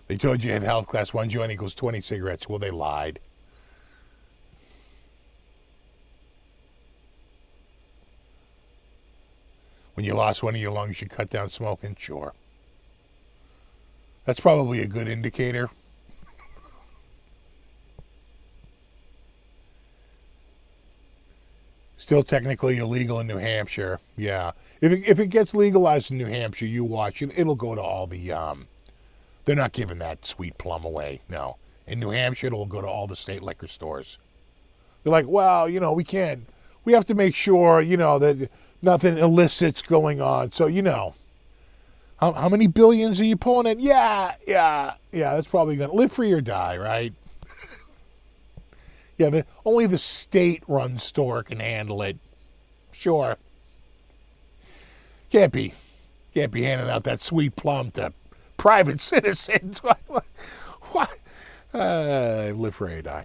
they told you in health class 1 joint equals 20 cigarettes. Well, they lied. When you lost one of your lungs, you cut down smoking. Sure, that's probably a good indicator. Still technically illegal in New Hampshire. Yeah. If it gets legalized in New Hampshire, you watch it. It'll go to all the, they're not giving that sweet plum away. No. In New Hampshire, it'll go to all the state liquor stores. They're like, well, you know, we have to make sure, you know, that nothing illicit's going on. So, you know, how many billions are you pulling in? Yeah, that's probably going to live free or die, right? Yeah, only the state-run store can handle it. Sure. Can't be handing out that sweet plum to private citizens. What? Live free or die.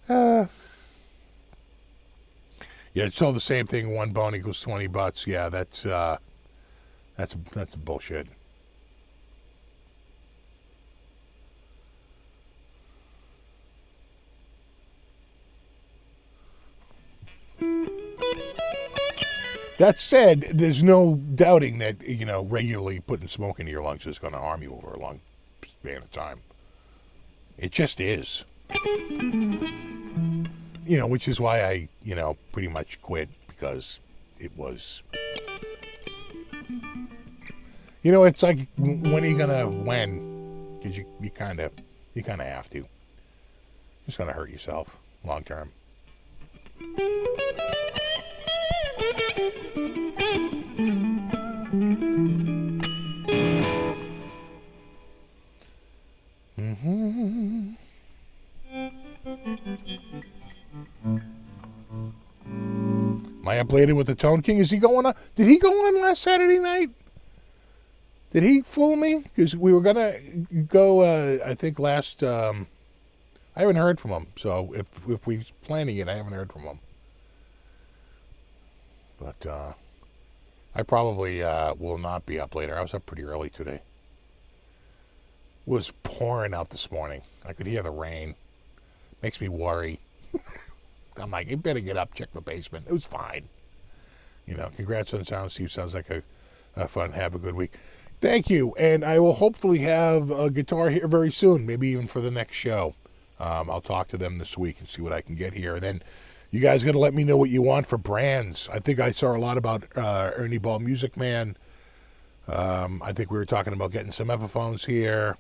Yeah, it's all the same thing. 1 bone equals 20 butts. Yeah, that's bullshit. That said, there's no doubting that, you know, regularly putting smoke into your lungs is going to harm you over a long span of time. It just is. You know, which is why I, you know, pretty much quit, because it was... You know, it's like, when are you going to win? Because you kind of have to. It's going to hurt yourself long term. Am I updated with the Tone King? Is he going on? Did he go on last Saturday night? Did he fool me? Because we were gonna go. I think last. I haven't heard from him. So if we're planning it, I haven't heard from him. But I probably will not be up later. I was up pretty early today. It was pouring out this morning. I could hear the rain. Makes me worry. I'm like, you better get up, check the basement. It was fine. You know, congrats on Zzounds, Steve. Sounds like a fun. Have a good week. Thank you. And I will hopefully have a guitar here very soon, maybe even for the next show. I'll talk to them this week and see what I can get here. And then you guys got to let me know what you want for brands. I think I saw a lot about Ernie Ball Music Man. I think we were talking about getting some Epiphones here.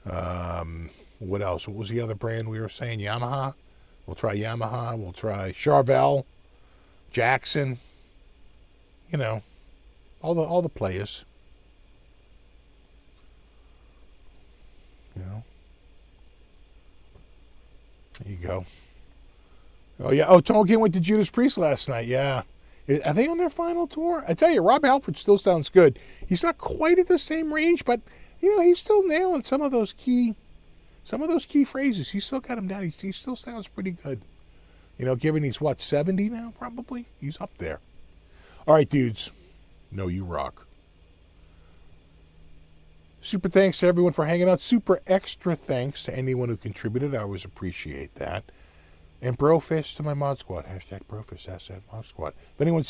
What else? What was the other brand we were saying? Yamaha. We'll try Yamaha. We'll try Charvel, Jackson. You know, all the players. You know. There you go. Oh yeah. Oh, Tolkien went to Judas Priest last night. Yeah. Are they on their final tour? I tell you, Rob Halford still sounds good. He's not quite at the same range, but you know, he's still nailing some of those key phrases. He's still got them down. He still sounds pretty good. You know, given he's 70 now, probably. He's up there. All right, dudes. No, you rock. Super thanks to everyone for hanging out. Super extra thanks to anyone who contributed. I always appreciate that. And Brofish to my mod squad. Hashtag Brofish, hashtag mod squad. If anyone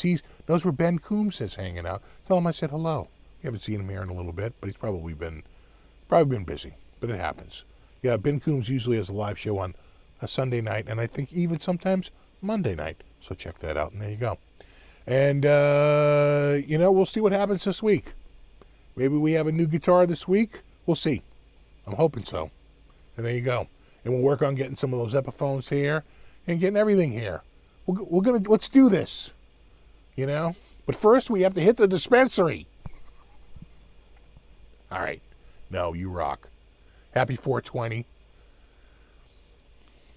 knows where Ben Coombs is hanging out, tell him I said hello. We haven't seen him here in a little bit, but he's probably been busy. But it happens. Yeah, Ben Coombs usually has a live show on a Sunday night, and I think even sometimes Monday night. So check that out, and there you go. And, you know, we'll see what happens this week. Maybe we have a new guitar this week. We'll see. I'm hoping so. And there you go. And we'll work on getting some of those Epiphones here and getting everything here. Let's do this. You know? But first, we have to hit the dispensary. All right. No, you rock. Happy 420.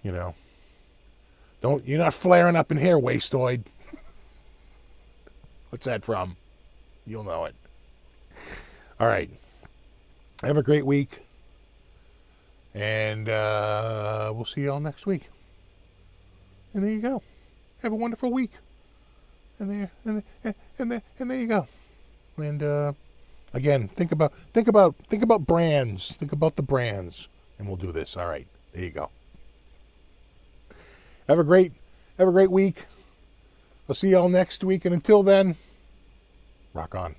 You know. You're not flaring up in here, wastoid. What's that from? You'll know it. All right. Have a great week. And we'll see you all next week. And there you go. Have a wonderful week. And there you go. And again, think about brands. Think about the brands, and we'll do this. All right. There you go. Have a great week. I'll see you all next week, and until then, rock on.